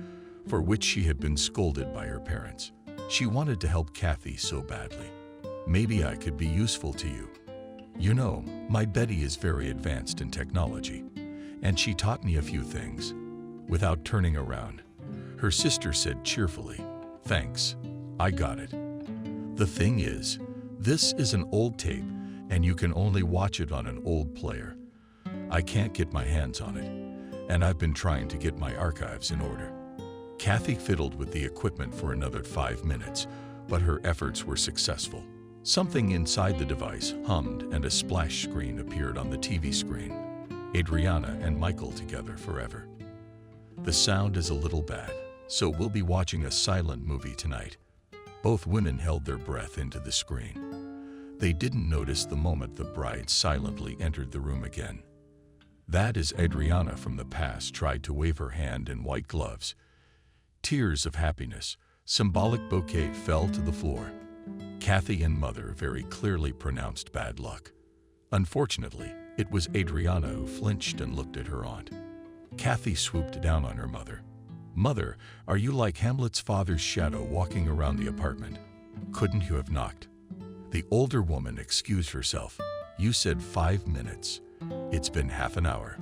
for which she had been scolded by her parents. She wanted to help Kathy so badly. Maybe I could be useful to you. You know, my Betty is very advanced in technology, and she taught me a few things. Without turning around, her sister said cheerfully, "Thanks, I got it. The thing is, this is an old tape, and you can only watch it on an old player. I can't get my hands on it, and I've been trying to get my archives in order." Kathy fiddled with the equipment for another 5 minutes, but her efforts were successful. Something inside the device hummed and a splash screen appeared on the TV screen. Adriana and Michael together forever. The sound is a little bad, so we'll be watching a silent movie tonight. Both women held their breath into the screen. They didn't notice the moment the bride silently entered the room again. That is Adriana from the past tried to wave her hand in white gloves. Tears of happiness, symbolic bouquet fell to the floor. Kathy and Mother very clearly pronounced bad luck. Unfortunately, it was Adriana who flinched and looked at her aunt. Kathy swooped down on her mother. "Mother, are you like Hamlet's father's shadow walking around the apartment? Couldn't you have knocked?" The older woman excused herself. "You said 5 minutes. It's been half an hour.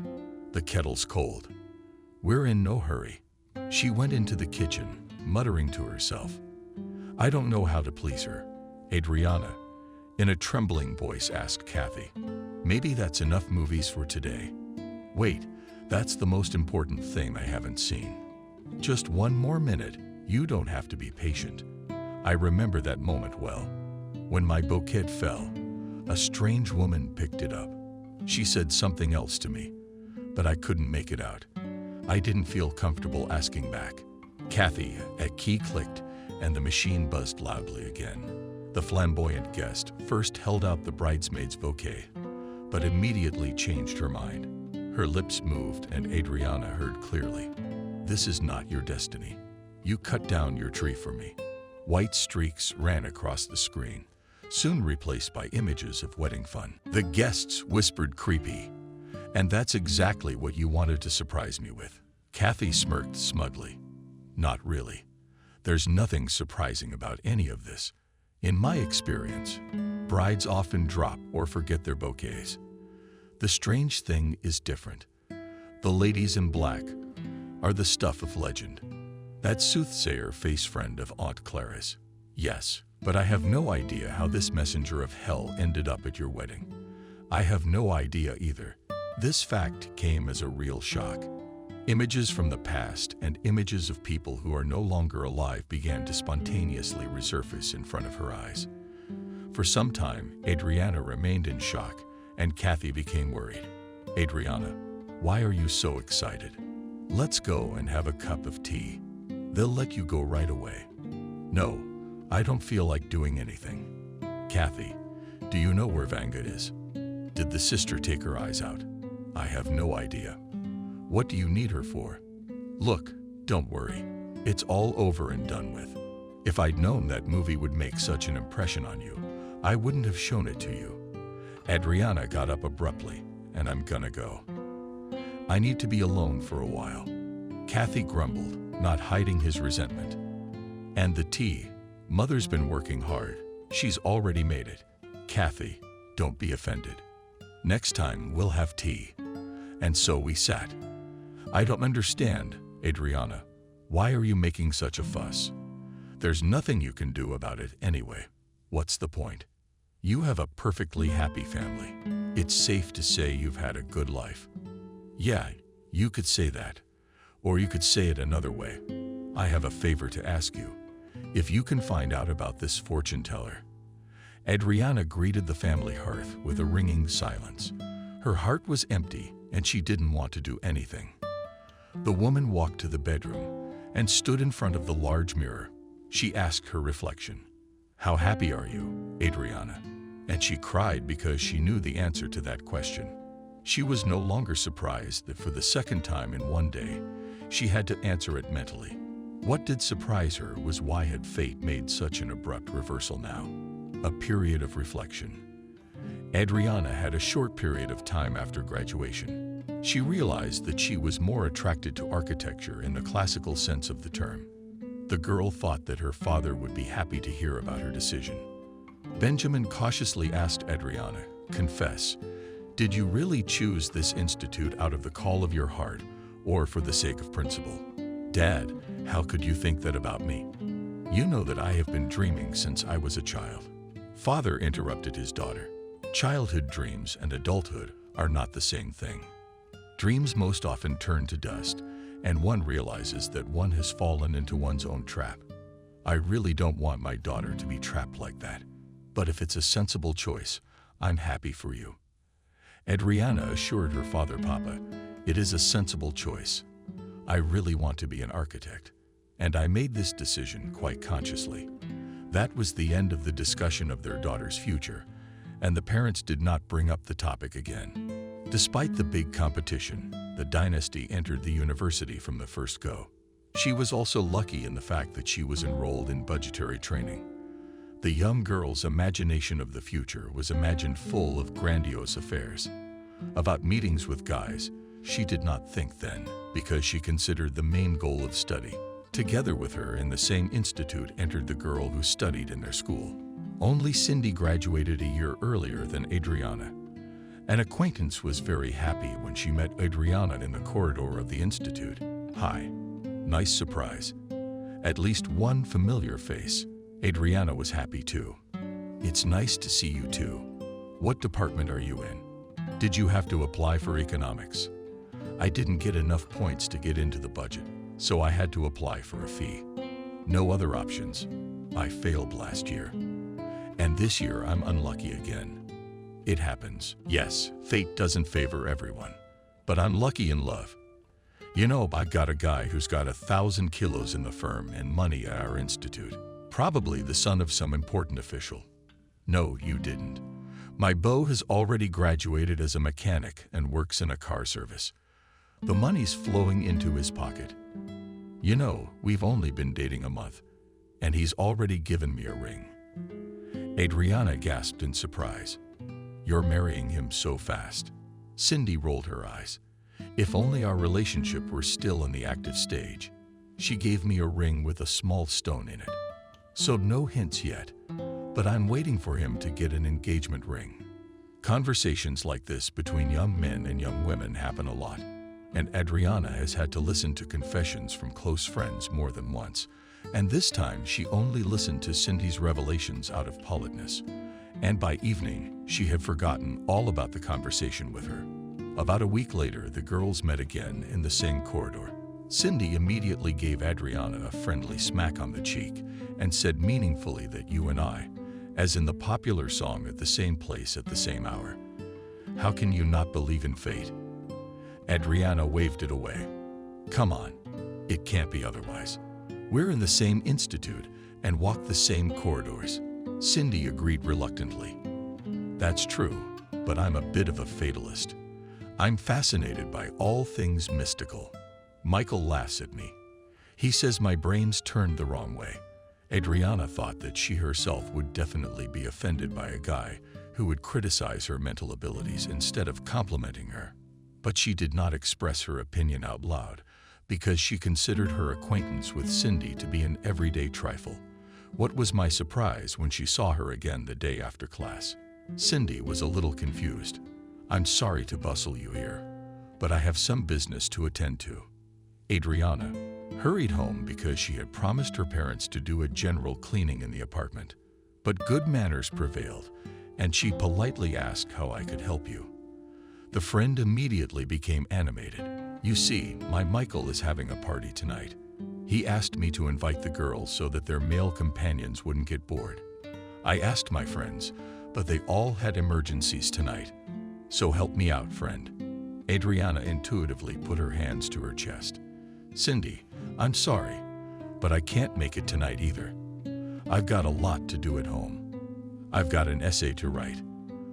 The kettle's cold. We're in no hurry." She went into the kitchen, muttering to herself. "I don't know how to please her." Adriana, in a trembling voice, asked Kathy, "Maybe that's enough movies for today." "Wait, that's the most important thing I haven't seen. Just 1 more minute. You don't have to be patient." I remember that moment well. When my bouquet fell, a strange woman picked it up. She said something else to me, but I couldn't make it out. I didn't feel comfortable asking back. "Kathy," a key clicked, and the machine buzzed loudly again. The flamboyant guest first held out the bridesmaid's bouquet, but immediately changed her mind. Her lips moved, and Adriana heard clearly, "This is not your destiny. You cut down your tree for me." White streaks ran across the screen, soon replaced by images of wedding fun. The guests whispered creepy, "And that's exactly what you wanted to surprise me with." Kathy smirked smugly. "Not really. There's nothing surprising about any of this. In my experience, brides often drop or forget their bouquets. The strange thing is different. The ladies in black are the stuff of legend. That soothsayer face friend of Aunt Clara's. Yes, but I have no idea how this messenger of hell ended up at your wedding. I have no idea either." This fact came as a real shock. Images from the past and images of people who are no longer alive began to spontaneously resurface in front of her eyes. For some time, Adriana remained in shock, and Kathy became worried. "Adriana, why are you so excited? Let's go and have a cup of tea. They'll let you go right away." "No, I don't feel like doing anything." "Kathy, do you know where Vanguard is?" Did the sister take her eyes out? I have no idea. What do you need her for? Look, don't worry. It's all over and done with. If I'd known that movie would make such an impression on you, I wouldn't have shown it to you. Adriana got up abruptly, and I'm gonna go. I need to be alone for a while. Kathy grumbled, not hiding his resentment. And the tea. Mother's been working hard. She's already made it. Kathy, don't be offended. Next time we'll have tea. And so we sat. I don't understand, Adriana. Why are you making such a fuss? There's nothing you can do about it anyway. What's the point? You have a perfectly happy family. It's safe to say you've had a good life. Yeah, you could say that. Or you could say it another way. I have a favor to ask you. If you can find out about this fortune teller. Adriana greeted the family hearth with a ringing silence. Her heart was empty and she didn't want to do anything. The woman walked to the bedroom and stood in front of the large mirror. She asked her reflection, "How happy are you, Adriana?" And she cried because she knew the answer to that question. She was no longer surprised that for the second time in one day, she had to answer it mentally. What did surprise her was why had fate made such an abrupt reversal now? A period of reflection. Adriana had a short period of time after graduation. She realized that she was more attracted to architecture in the classical sense of the term. The girl thought that her father would be happy to hear about her decision. Benjamin cautiously asked Adriana, "Confess, did you really choose this institute out of the call of your heart or for the sake of principle?" "Dad, how could you think that about me? You know that I have been dreaming since I was a child." Father interrupted his daughter. Childhood dreams and adulthood are not the same thing. Dreams most often turn to dust, and one realizes that one has fallen into one's own trap. I really don't want my daughter to be trapped like that. But if it's a sensible choice, I'm happy for you. Adriana assured her father, "Papa, it is a sensible choice. I really want to be an architect, and I made this decision quite consciously." That was the end of the discussion of their daughter's future, and the parents did not bring up the topic again. Despite the big competition, the dynasty entered the university from the first go. She was also lucky in the fact that she was enrolled in budgetary training. The young girl's imagination of the future was imagined full of grandiose affairs. About meetings with guys, she did not think then, because she considered the main goal of study. Together with her in the same institute entered the girl who studied in their school. Only Cindy graduated a year earlier than Adriana. An acquaintance was very happy when she met Adriana in the corridor of the institute. "Hi." Nice surprise. At least one familiar face. Adriana was happy too. "It's nice to see you too. What department are you in? Did you have to apply for economics?" "I didn't get enough points to get into the budget, so I had to apply for a fee. No other options. I failed last year. And this year I'm unlucky again. It happens. Yes, fate doesn't favor everyone. But I'm lucky in love. You know, I got a guy who's got 1,000 kilos in the firm and money at our institute. Probably the son of some important official." "No, you didn't. My beau has already graduated as a mechanic and works in a car service. The money's flowing into his pocket. You know, we've only been dating a month, and he's already given me a ring." Adriana gasped in surprise. "You're marrying him so fast." Cindy rolled her eyes. "If only our relationship were still in the active stage. She gave me a ring with a small stone in it. So no hints yet, but I'm waiting for him to get an engagement ring." Conversations like this between young men and young women happen a lot, and Adriana has had to listen to confessions from close friends more than once, and this time she only listened to Cindy's revelations out of politeness, and by evening she had forgotten all about the conversation with her. About a week later, the girls met again in the same corridor. Cindy immediately gave Adriana a friendly smack on the cheek and said meaningfully that "you and I," as in the popular song, "at the same place at the same hour." How can you not believe in fate? Adriana waved it away. "Come on, it can't be otherwise. We're in the same institute and walk the same corridors." Cindy agreed reluctantly. "That's true, but I'm a bit of a fatalist. I'm fascinated by all things mystical. Michael laughs at me. He says my brain's turned the wrong way. Adriana thought that she herself would definitely be offended by a guy who would criticize her mental abilities instead of complimenting her. But she did not express her opinion out loud because she considered her acquaintance with Cindy to be an everyday trifle. What was my surprise when she saw her again the day after class? Cindy was a little confused. "I'm sorry to bustle you here, but I have some business to attend to." Adriana hurried home because she had promised her parents to do a general cleaning in the apartment. But good manners prevailed, and she politely asked how I could help you. The friend immediately became animated. "You see, my Michael is having a party tonight. He asked me to invite the girls so that their male companions wouldn't get bored. I asked my friends, but they all had emergencies tonight. So help me out, friend." Adriana intuitively put her hands to her chest. "Cindy, I'm sorry, but I can't make it tonight either. I've got a lot to do at home. I've got an essay to write.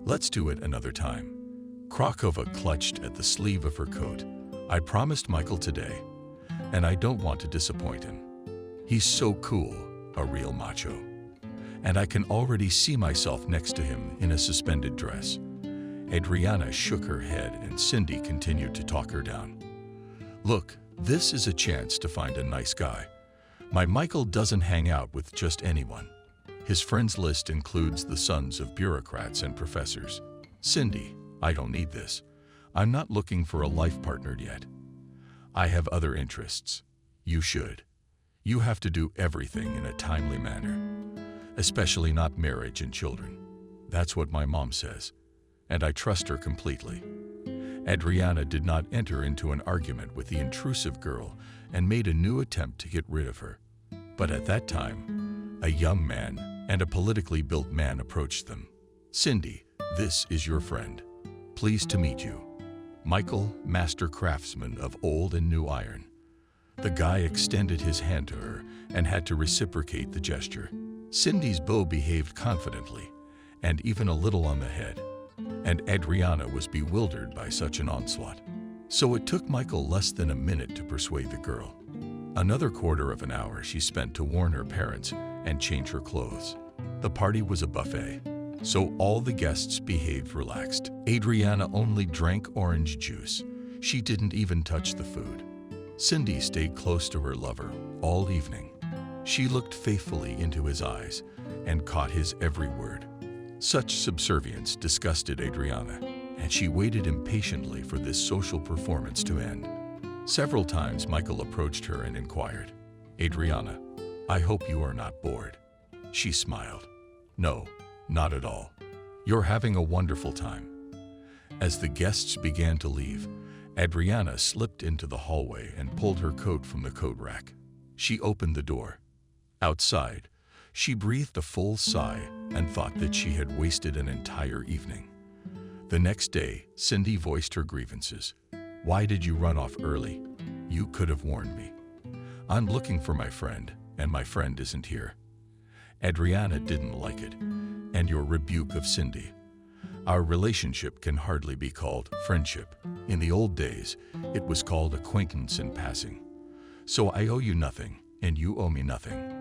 Let's do it another time." Krakova clutched at the sleeve of her coat. "I promised Michael today, and I don't want to disappoint him. He's so cool, a real macho. And I can already see myself next to him in a suspended dress." Adriana shook her head and Cindy continued to talk her down. "Look, this is a chance to find a nice guy. My Michael doesn't hang out with just anyone. His friends list includes the sons of bureaucrats and professors. Cindy, I don't need this. I'm not looking for a life partner yet. I have other interests. You should. You have to do everything in a timely manner, especially not marriage and children. That's what my mom says, and I trust her completely." Adriana did not enter into an argument with the intrusive girl and made a new attempt to get rid of her. But at that time, a young man and a politically built man approached them. "Cindy, this is your friend. Pleased to meet you. Michael, master craftsman of old and new iron." The guy extended his hand to her and had to reciprocate the gesture. Cindy's beau behaved confidently and even a little on the head, and Adriana was bewildered by such an onslaught. So it took Michael less than a minute to persuade the girl. Another quarter of an hour she spent to warn her parents and change her clothes. The party was a buffet, so all the guests behaved relaxed. Adriana only drank orange juice. She didn't even touch the food. Cindy stayed close to her lover all evening. She looked faithfully into his eyes and caught his every word. Such subservience disgusted Adriana, and she waited impatiently for this social performance to end. Several times Michael approached her and inquired, "Adriana, I hope you are not bored." She smiled. "No, not at all. You're having a wonderful time." As the guests began to leave, Adriana slipped into the hallway and pulled her coat from the coat rack. She opened the door. Outside, she breathed a full sigh and thought that she had wasted an entire evening. The next day, Cindy voiced her grievances. "Why did you run off early? You could have warned me. I'm looking for my friend, and my friend isn't here." Adriana didn't like it, and your rebuke of Cindy. "Our relationship can hardly be called friendship. In the old days, it was called acquaintance in passing. So I owe you nothing, and you owe me nothing."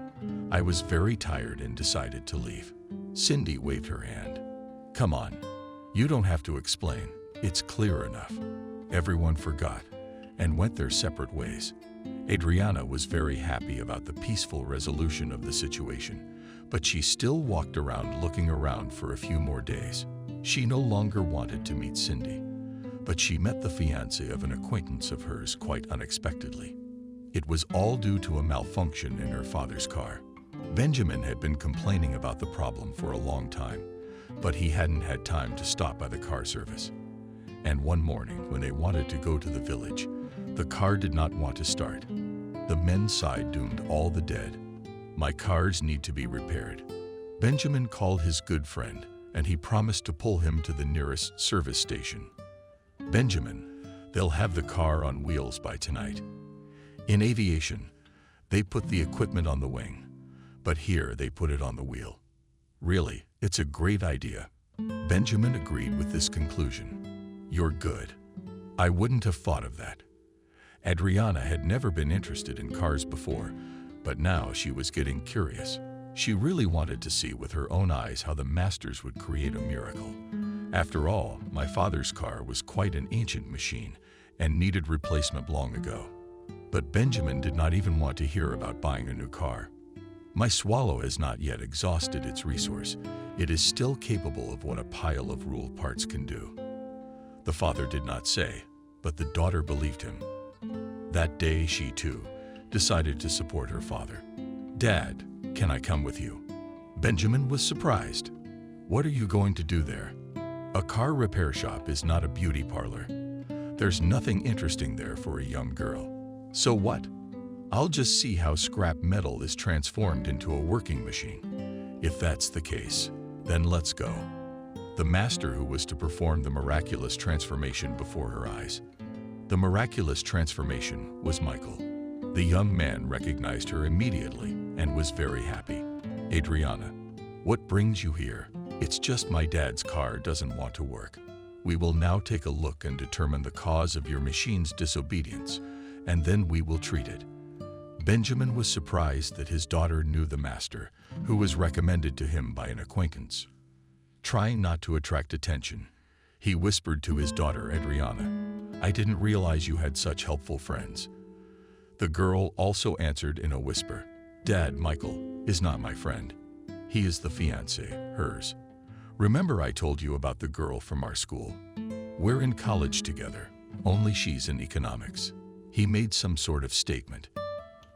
I was very tired and decided to leave. Cindy waved her hand. "Come on, you don't have to explain. It's clear enough." Everyone forgot and went their separate ways. Adriana was very happy about the peaceful resolution of the situation, but she still walked around looking around for a few more days. She no longer wanted to meet Cindy, but she met the fiancé of an acquaintance of hers quite unexpectedly. It was all due to a malfunction in her father's car. Benjamin had been complaining about the problem for a long time, but he hadn't had time to stop by the car service. And one morning, when they wanted to go to the village, the car did not want to start. The men's side doomed all the dead. "My cars need to be repaired." Benjamin called his good friend, and he promised to pull him to the nearest service station. "Benjamin, they'll have the car on wheels by tonight." In aviation, they put the equipment on the wing, but here they put it on the wheel. Really, it's a great idea. Benjamin agreed with this conclusion. You're good. I wouldn't have thought of that. Adriana had never been interested in cars before, but now she was getting curious. She really wanted to see with her own eyes how the masters would create a miracle. After all, my father's car was quite an ancient machine and needed replacement long ago. But Benjamin did not even want to hear about buying a new car. My Swallow has not yet exhausted its resource. It is still capable of what a pile of ruled parts can do. The father did not say, but the daughter believed him. That day, she too decided to support her father. Dad, can I come with you? Benjamin was surprised. What are you going to do there? A car repair shop is not a beauty parlor. There's nothing interesting there for a young girl. So what? I'll just see how scrap metal is transformed into a working machine. If that's the case, then let's go. The master who was to perform the miraculous transformation before her eyes. The miraculous transformation was Michael. The young man recognized her immediately and was very happy. Adriana, what brings you here? It's just my dad's car doesn't want to work. We will now take a look and determine the cause of your machine's disobedience, and then we will treat it. Benjamin was surprised that his daughter knew the master, who was recommended to him by an acquaintance. Trying not to attract attention, he whispered to his daughter Adriana, I didn't realize you had such helpful friends. The girl also answered in a whisper, Dad, Michael, is not my friend. He is the fiancé, hers. Remember I told you about the girl from our school? We're in college together, only she's in economics. He made some sort of statement.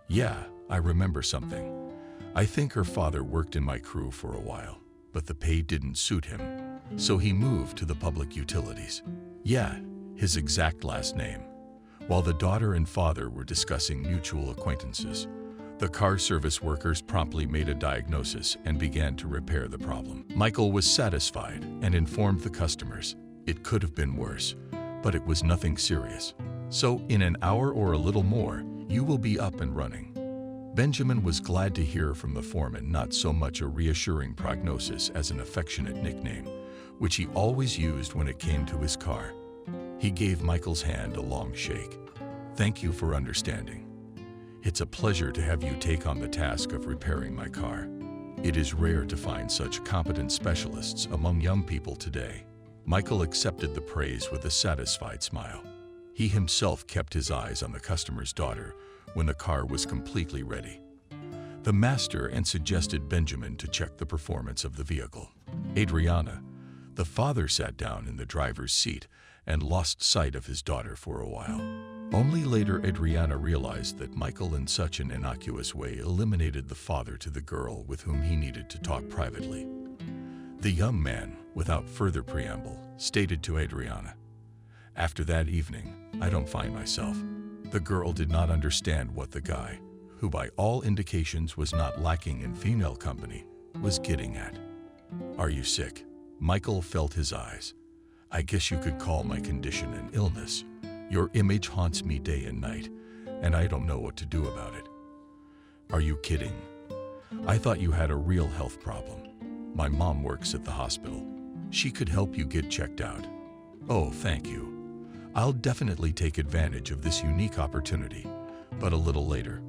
Yeah, I remember something. I think her father worked in my crew for a while, but the pay didn't suit him, so he moved to the public utilities. Yeah, his exact last name. While the daughter and father were discussing mutual acquaintances, the car service workers promptly made a diagnosis and began to repair the problem. Michael was satisfied and informed the customers. It could have been worse, but it was nothing serious. So in an hour or a little more, you will be up and running. Benjamin was glad to hear from the foreman not so much a reassuring prognosis as an affectionate nickname, which he always used when it came to his car. He gave Michael's hand a long shake. Thank you for understanding. It's a pleasure to have you take on the task of repairing my car. It is rare to find such competent specialists among young people today. Michael accepted the praise with a satisfied smile. He himself kept his eyes on the customer's daughter when the car was completely ready. The master and suggested Benjamin to check the performance of the vehicle. Adriana, the father, sat down in the driver's seat and lost sight of his daughter for a while. Only later Adriana realized that Michael in such an innocuous way eliminated the father to the girl with whom he needed to talk privately. The young man, without further preamble, stated to Adriana, After that evening, I don't find myself. The girl did not understand what the guy, who by all indications was not lacking in female company, was getting at. Are you sick? Michael felt his eyes. I guess you could call my condition an illness. Your image haunts me day and night, and I don't know what to do about it. Are you kidding? I thought you had a real health problem. My mom works at the hospital. She could help you get checked out. Oh, thank you. I'll definitely take advantage of this unique opportunity, but a little later.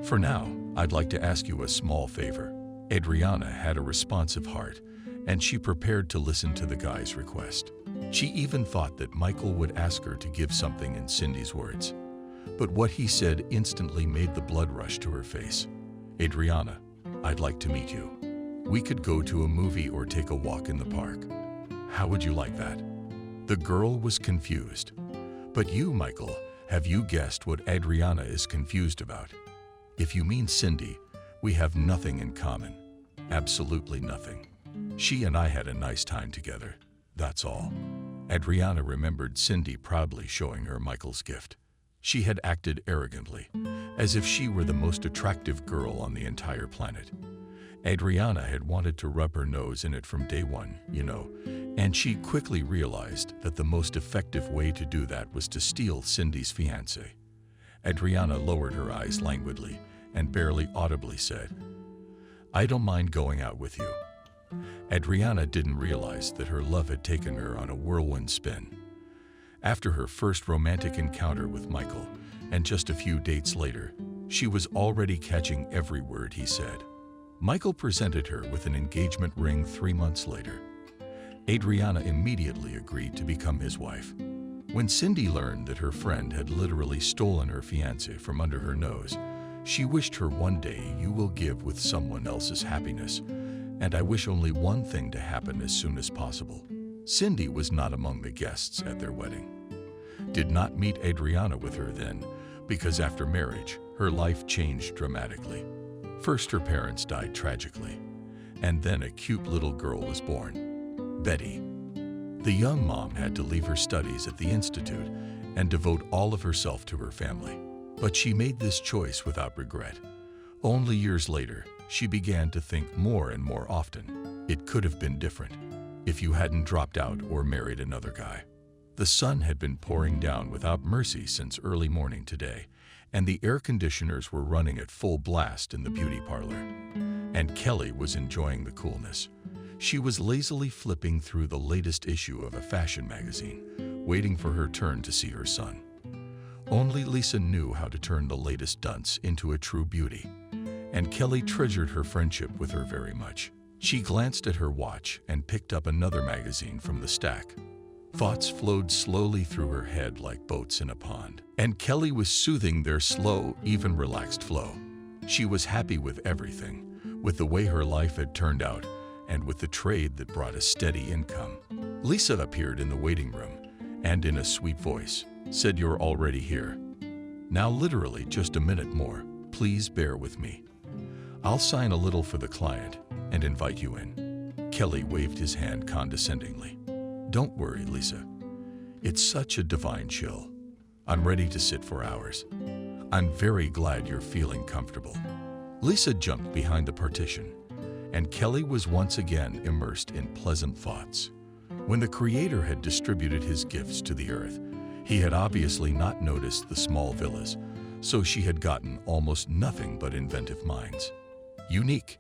For now, I'd like to ask you a small favor. Adriana had a responsive heart, and she prepared to listen to the guy's request. She even thought that Michael would ask her to give something in Cindy's words. But what he said instantly made the blood rush to her face. Adriana, I'd like to meet you. We could go to a movie or take a walk in the park. How would you like that? The girl was confused. But you, Michael, have you guessed what Adriana is confused about? If you mean Cindy, we have nothing in common. Absolutely nothing. She and I had a nice time together. That's all. Adriana remembered Cindy proudly showing her Michael's gift. She had acted arrogantly, as if she were the most attractive girl on the entire planet. Adriana had wanted to rub her nose in it from day one, and she quickly realized that the most effective way to do that was to steal Cindy's fiancé. Adriana lowered her eyes languidly and barely audibly said, I don't mind going out with you. Adriana didn't realize that her love had taken her on a whirlwind spin. After her first romantic encounter with Michael, and just a few dates later, she was already catching every word he said. Michael presented her with an engagement ring 3 months later. Adriana immediately agreed to become his wife. When Cindy learned that her friend had literally stolen her fiancé from under her nose, she wished her, "One day you will give with someone else's happiness, and I wish only one thing to happen as soon as possible." Cindy was not among the guests at their wedding. Did not meet Adriana with her then, because after marriage, her life changed dramatically. First, her parents died tragically, and then a cute little girl was born, Betty. The young mom had to leave her studies at the institute and devote all of herself to her family. But she made this choice without regret. Only years later, she began to think more and more often, it could have been different if you hadn't dropped out or married another guy. The sun had been pouring down without mercy since early morning today, and the air conditioners were running at full blast in the beauty parlor. And Kelly was enjoying the coolness. She was lazily flipping through the latest issue of a fashion magazine, waiting for her turn to see her son. Only Lisa knew how to turn the latest dunce into a true beauty, and Kelly treasured her friendship with her very much. She glanced at her watch and picked up another magazine from the stack. Thoughts flowed slowly through her head like boats in a pond, and Kelly was soothing their slow, even relaxed flow. She was happy with everything, with the way her life had turned out, and with the trade that brought a steady income. Lisa appeared in the waiting room, and in a sweet voice, said, "You're already here. Now literally just a minute more. Please bear with me. I'll sign a little for the client and invite you in." Kelly waved his hand condescendingly. "Don't worry, Lisa. It's such a divine chill. I'm ready to sit for hours. I'm very glad you're feeling comfortable." Lisa jumped behind the partition, and Kelly was once again immersed in pleasant thoughts. When the Creator had distributed his gifts to the earth, he had obviously not noticed the small villas, so she had gotten almost nothing but inventive minds. Unique,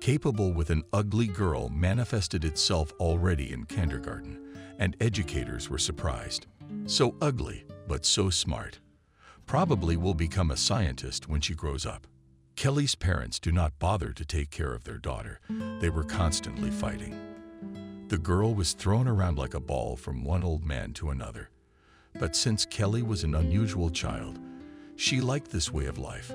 capable with an ugly girl manifested itself already in kindergarten, and educators were surprised. So ugly, but so smart. Probably will become a scientist when she grows up. Kelly's parents do not bother to take care of their daughter. They were constantly fighting. The girl was thrown around like a ball from one old man to another. But since Kelly was an unusual child, she liked this way of life.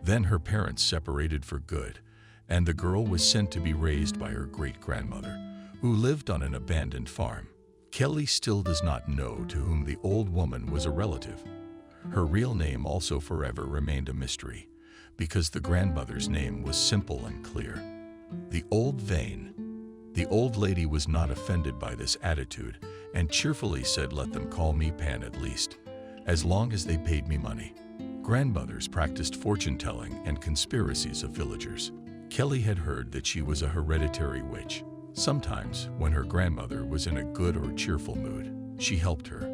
Then her parents separated for good, and the girl was sent to be raised by her great-grandmother, who lived on an abandoned farm. Kelly still does not know to whom the old woman was a relative. Her real name also forever remained a mystery, because the grandmother's name was simple and clear. The old vein. The old lady was not offended by this attitude and cheerfully said, "Let them call me Pan at least, as long as they paid me money." Grandmothers practiced fortune-telling and conspiracies of villagers. Kelly had heard that she was a hereditary witch. Sometimes, when her grandmother was in a good or cheerful mood, she helped her.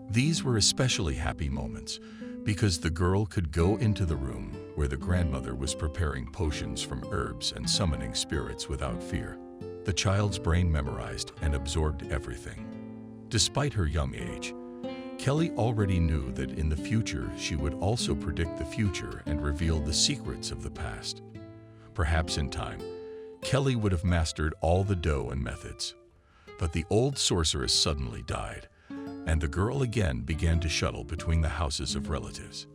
These were especially happy moments because the girl could go into the room where the grandmother was preparing potions from herbs and summoning spirits without fear. The child's brain memorized and absorbed everything. Despite her young age, Kelly already knew that in the future she would also predict the future and reveal the secrets of the past. Perhaps in time, Kelly would have mastered all the dough and methods. But the old sorceress suddenly died, and the girl again began to shuttle between the houses of relatives.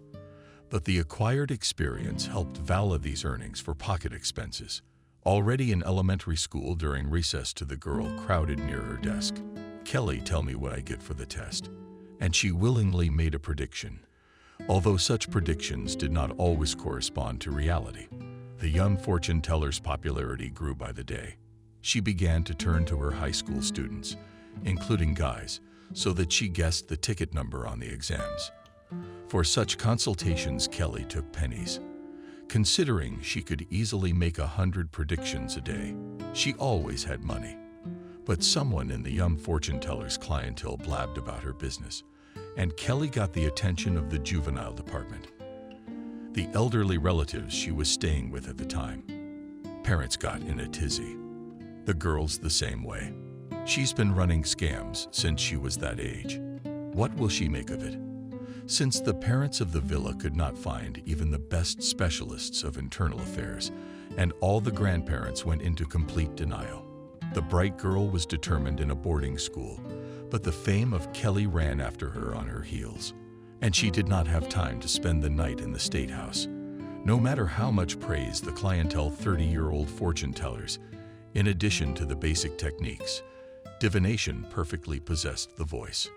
But the acquired experience helped validate these earnings for pocket expenses. Already in elementary school during recess to the girl crowded near her desk. "Kelly, tell me what I get for the test." And she willingly made a prediction, although such predictions did not always correspond to reality. The young fortune teller's popularity grew by the day. She began to turn to her high school students, including guys, so that she guessed the ticket number on the exams. For such consultations, Kelly took pennies. Considering she could easily make 100 predictions a day, she always had money. But someone in the young fortune teller's clientele blabbed about her business, and Kelly got the attention of the juvenile department, the elderly relatives she was staying with at the time. Parents got in a tizzy. The girl's the same way. She's been running scams since she was that age. What will she make of it? Since the parents of the villa could not find even the best specialists of internal affairs, and all the grandparents went into complete denial, the bright girl was determined in a boarding school, but the fame of Kelly ran after her on her heels, and she did not have time to spend the night in the State House. No matter how much praise the clientele 30-year-old fortune tellers, in addition to the basic techniques, divination perfectly possessed the voice,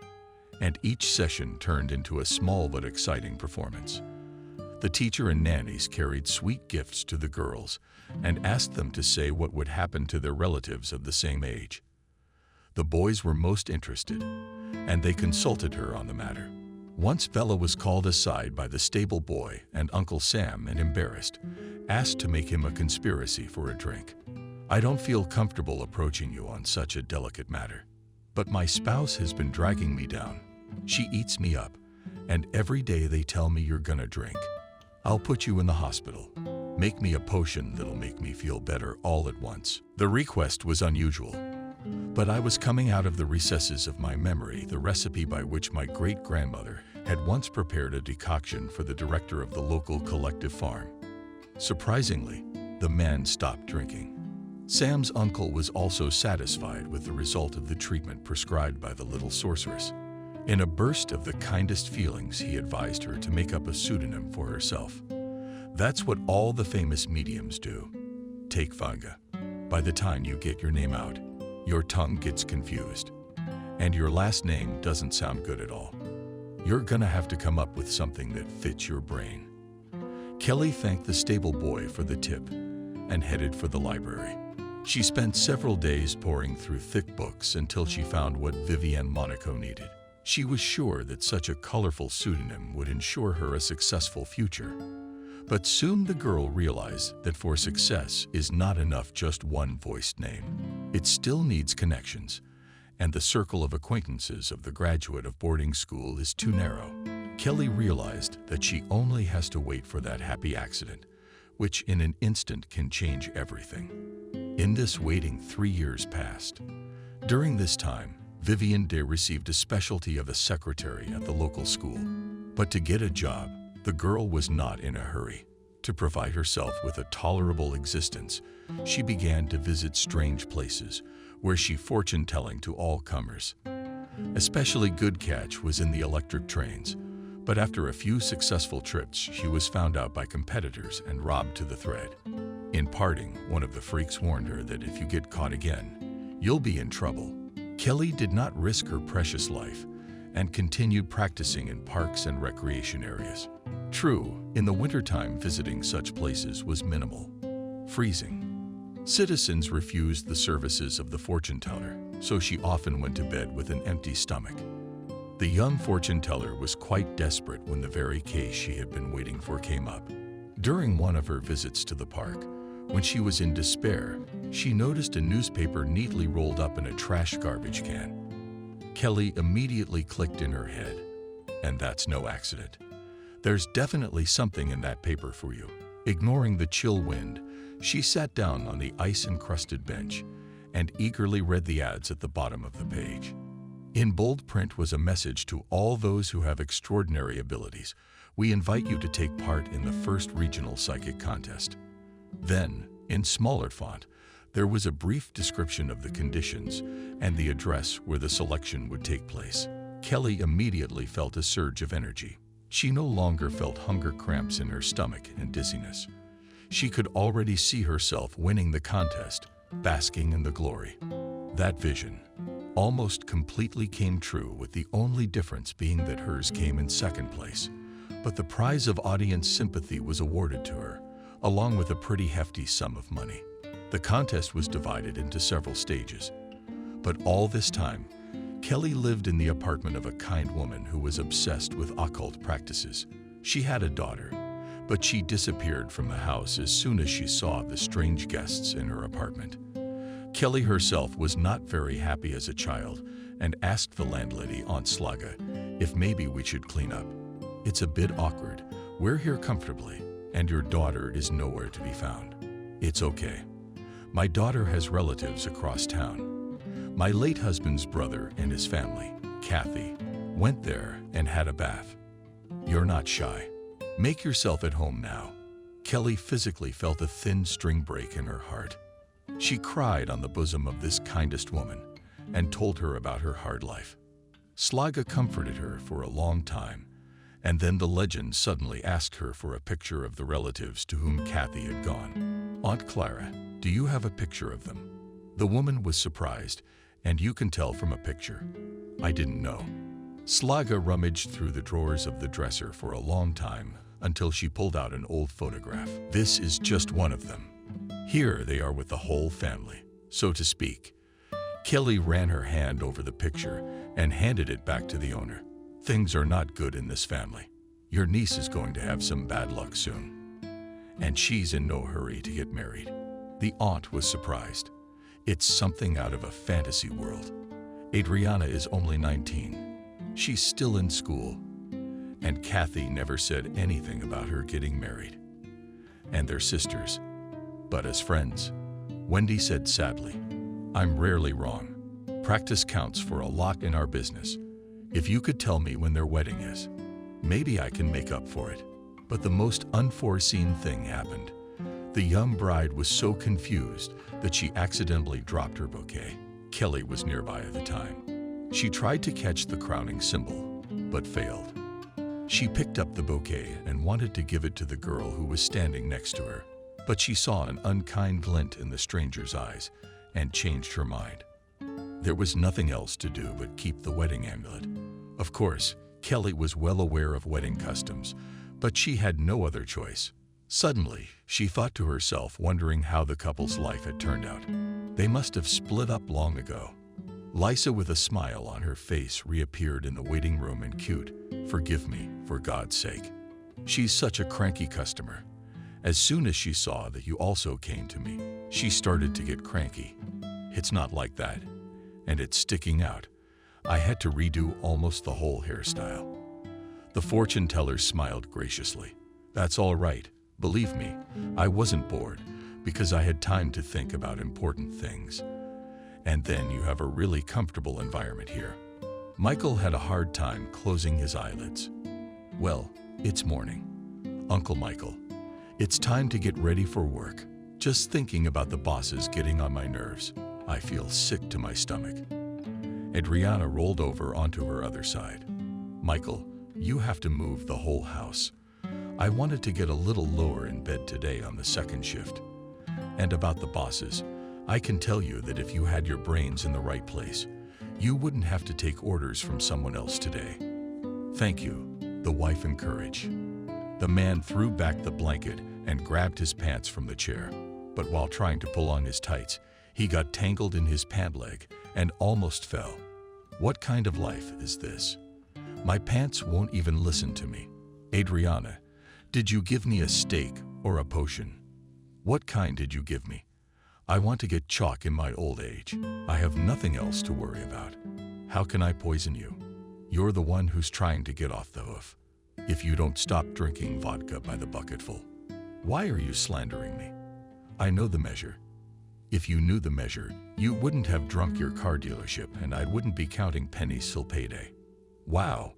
and each session turned into a small but exciting performance. The teacher and nannies carried sweet gifts to the girls and asked them to say what would happen to their relatives of the same age. The boys were most interested, and they consulted her on the matter. Once Bella was called aside by the stable boy and Uncle Sam and embarrassed, asked to make him a conspiracy for a drink. "I don't feel comfortable approaching you on such a delicate matter, but my spouse has been dragging me down. She eats me up, and every day they tell me you're gonna drink. I'll put you in the hospital. Make me a potion that'll make me feel better all at once." The request was unusual, but I was coming out of the recesses of my memory the recipe by which my great-grandmother had once prepared a decoction for the director of the local collective farm. Surprisingly, the man stopped drinking. Sam's uncle was also satisfied with the result of the treatment prescribed by the little sorceress. In a burst of the kindest feelings, he advised her to make up a pseudonym for herself. That's what all the famous mediums do. Take Vanga. By the time you get your name out, your tongue gets confused, and your last name doesn't sound good at all. You're gonna have to come up with something that fits your brain. Kelly thanked the stable boy for the tip and headed for the library. She spent several days poring through thick books until she found what Vivienne Monaco needed. She was sure that such a colorful pseudonym would ensure her a successful future. But soon the girl realized that for success is not enough just one voiced name. It still needs connections, and the circle of acquaintances of the graduate of boarding school is too narrow. Kelly realized that she only has to wait for that happy accident, which in an instant can change everything. In this waiting, 3 years passed. During this time, Vivienne de received a specialty of a secretary at the local school. But to get a job, the girl was not in a hurry. To provide herself with a tolerable existence, she began to visit strange places where she fortune-telling to all comers. Especially good catch was in the electric trains, but after a few successful trips, she was found out by competitors and robbed to the thread. In parting, one of the freaks warned her that if you get caught again, you'll be in trouble. Kelly did not risk her precious life and continued practicing in parks and recreation areas. True, in the wintertime visiting such places was minimal. Freezing. Citizens refused the services of the fortune teller, so she often went to bed with an empty stomach. The young fortune teller was quite desperate when the very case she had been waiting for came up. During one of her visits to the park, when she was in despair, she noticed a newspaper neatly rolled up in a trash garbage can. Kelly immediately clicked in her head, and that's no accident. There's definitely something in that paper for you. Ignoring the chill wind, she sat down on the ice-encrusted bench and eagerly read the ads at the bottom of the page. In bold print was a message to all those who have extraordinary abilities. We invite you to take part in the first regional psychic contest. Then, in smaller font, there was a brief description of the conditions and the address where the selection would take place. Kelly immediately felt a surge of energy. She no longer felt hunger cramps in her stomach and dizziness. She could already see herself winning the contest, basking in the glory. That vision almost completely came true, with the only difference being that hers came in second place. But the prize of audience sympathy was awarded to her, along with a pretty hefty sum of money. The contest was divided into several stages. But all this time, Kelly lived in the apartment of a kind woman who was obsessed with occult practices. She had a daughter, but she disappeared from the house as soon as she saw the strange guests in her apartment. Kelly herself was not very happy as a child and asked the landlady, Aunt Slaga, if maybe we should clean up. It's a bit awkward. We're here comfortably, and your daughter is nowhere to be found. It's okay. My daughter has relatives across town. My late husband's brother and his family, Kathy, went there and had a bath. You're not shy. Make yourself at home now. Kelly physically felt a thin string break in her heart. She cried on the bosom of this kindest woman and told her about her hard life. Slaga comforted her for a long time, and then the legend suddenly asked her for a picture of the relatives to whom Kathy had gone. Aunt Clara, do you have a picture of them? The woman was surprised, and you can tell from a picture. I didn't know. Slaga rummaged through the drawers of the dresser for a long time until she pulled out an old photograph. This is just one of them. Here they are with the whole family, so to speak. Kelly ran her hand over the picture and handed it back to the owner. Things are not good in this family. Your niece is going to have some bad luck soon. And she's in no hurry to get married. The aunt was surprised. It's something out of a fantasy world. Adriana is only 19. She's still in school. And Kathy never said anything about her getting married. And they're sisters. But as friends, Wendy said sadly, I'm rarely wrong. Practice counts for a lot in our business. If you could tell me when their wedding is, maybe I can make up for it. But the most unforeseen thing happened. The young bride was so confused that she accidentally dropped her bouquet. Kelly was nearby at the time. She tried to catch the crowning symbol, but failed. She picked up the bouquet and wanted to give it to the girl who was standing next to her, but she saw an unkind glint in the stranger's eyes and changed her mind. There was nothing else to do but keep the wedding amulet. Of course, Kelly was well aware of wedding customs, but she had no other choice. Suddenly, she thought to herself, wondering how the couple's life had turned out. They must have split up long ago. Lisa, with a smile on her face, reappeared in the waiting room and cute, "Forgive me, for God's sake. She's such a cranky customer. As soon as she saw that you also came to me, she started to get cranky. It's not like that, and it's sticking out. I had to redo almost the whole hairstyle." The fortune teller smiled graciously. "That's all right. Believe me, I wasn't bored because I had time to think about important things. And then you have a really comfortable environment here." Michael had a hard time closing his eyelids. "Well, it's morning. Uncle Michael, it's time to get ready for work. Just thinking about the bosses getting on my nerves. I feel sick to my stomach." Adriana rolled over onto her other side. "Michael, you have to move the whole house. I wanted to get a little lower in bed today on the second shift. And about the bosses, I can tell you that if you had your brains in the right place, you wouldn't have to take orders from someone else today." "Thank you," the wife encouraged. The man threw back the blanket and grabbed his pants from the chair, but while trying to pull on his tights, he got tangled in his pant leg and almost fell. "What kind of life is this? My pants won't even listen to me. Adriana, did you give me a steak or a potion? What kind did you give me? I want to get chalk in my old age. I have nothing else to worry about. How can I poison you? You're the one who's trying to get off the hoof. If you don't stop drinking vodka by the bucketful. Why are you slandering me? I know the measure. If you knew the measure, you wouldn't have drunk your car dealership and I wouldn't be counting pennies till payday. Wow.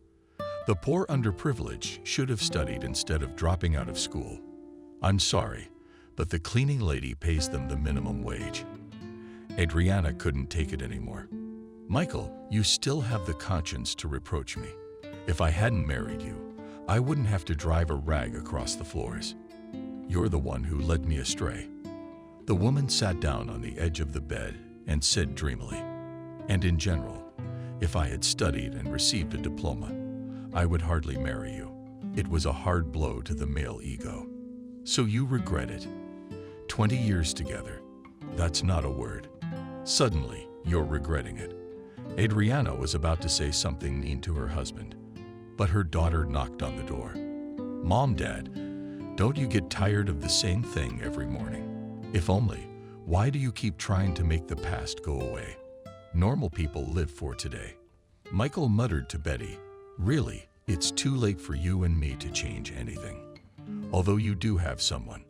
The poor underprivileged should have studied instead of dropping out of school. I'm sorry, but the cleaning lady pays them the minimum wage." Adriana couldn't take it anymore. "Michael, you still have the conscience to reproach me. If I hadn't married you, I wouldn't have to drive a rag across the floors. You're the one who led me astray." The woman sat down on the edge of the bed and said dreamily, "And in general, if I had studied and received a diploma, I would hardly marry you." It was a hard blow to the male ego. "So you regret it? 20 years together. That's not a word. Suddenly, you're regretting it." Adriana was about to say something mean to her husband, but her daughter knocked on the door. "Mom, Dad, don't you get tired of the same thing every morning? If only, why do you keep trying to make the past go away? Normal people live for today." Michael muttered to Betty, "Really, it's too late for you and me to change anything. Although you do have someone.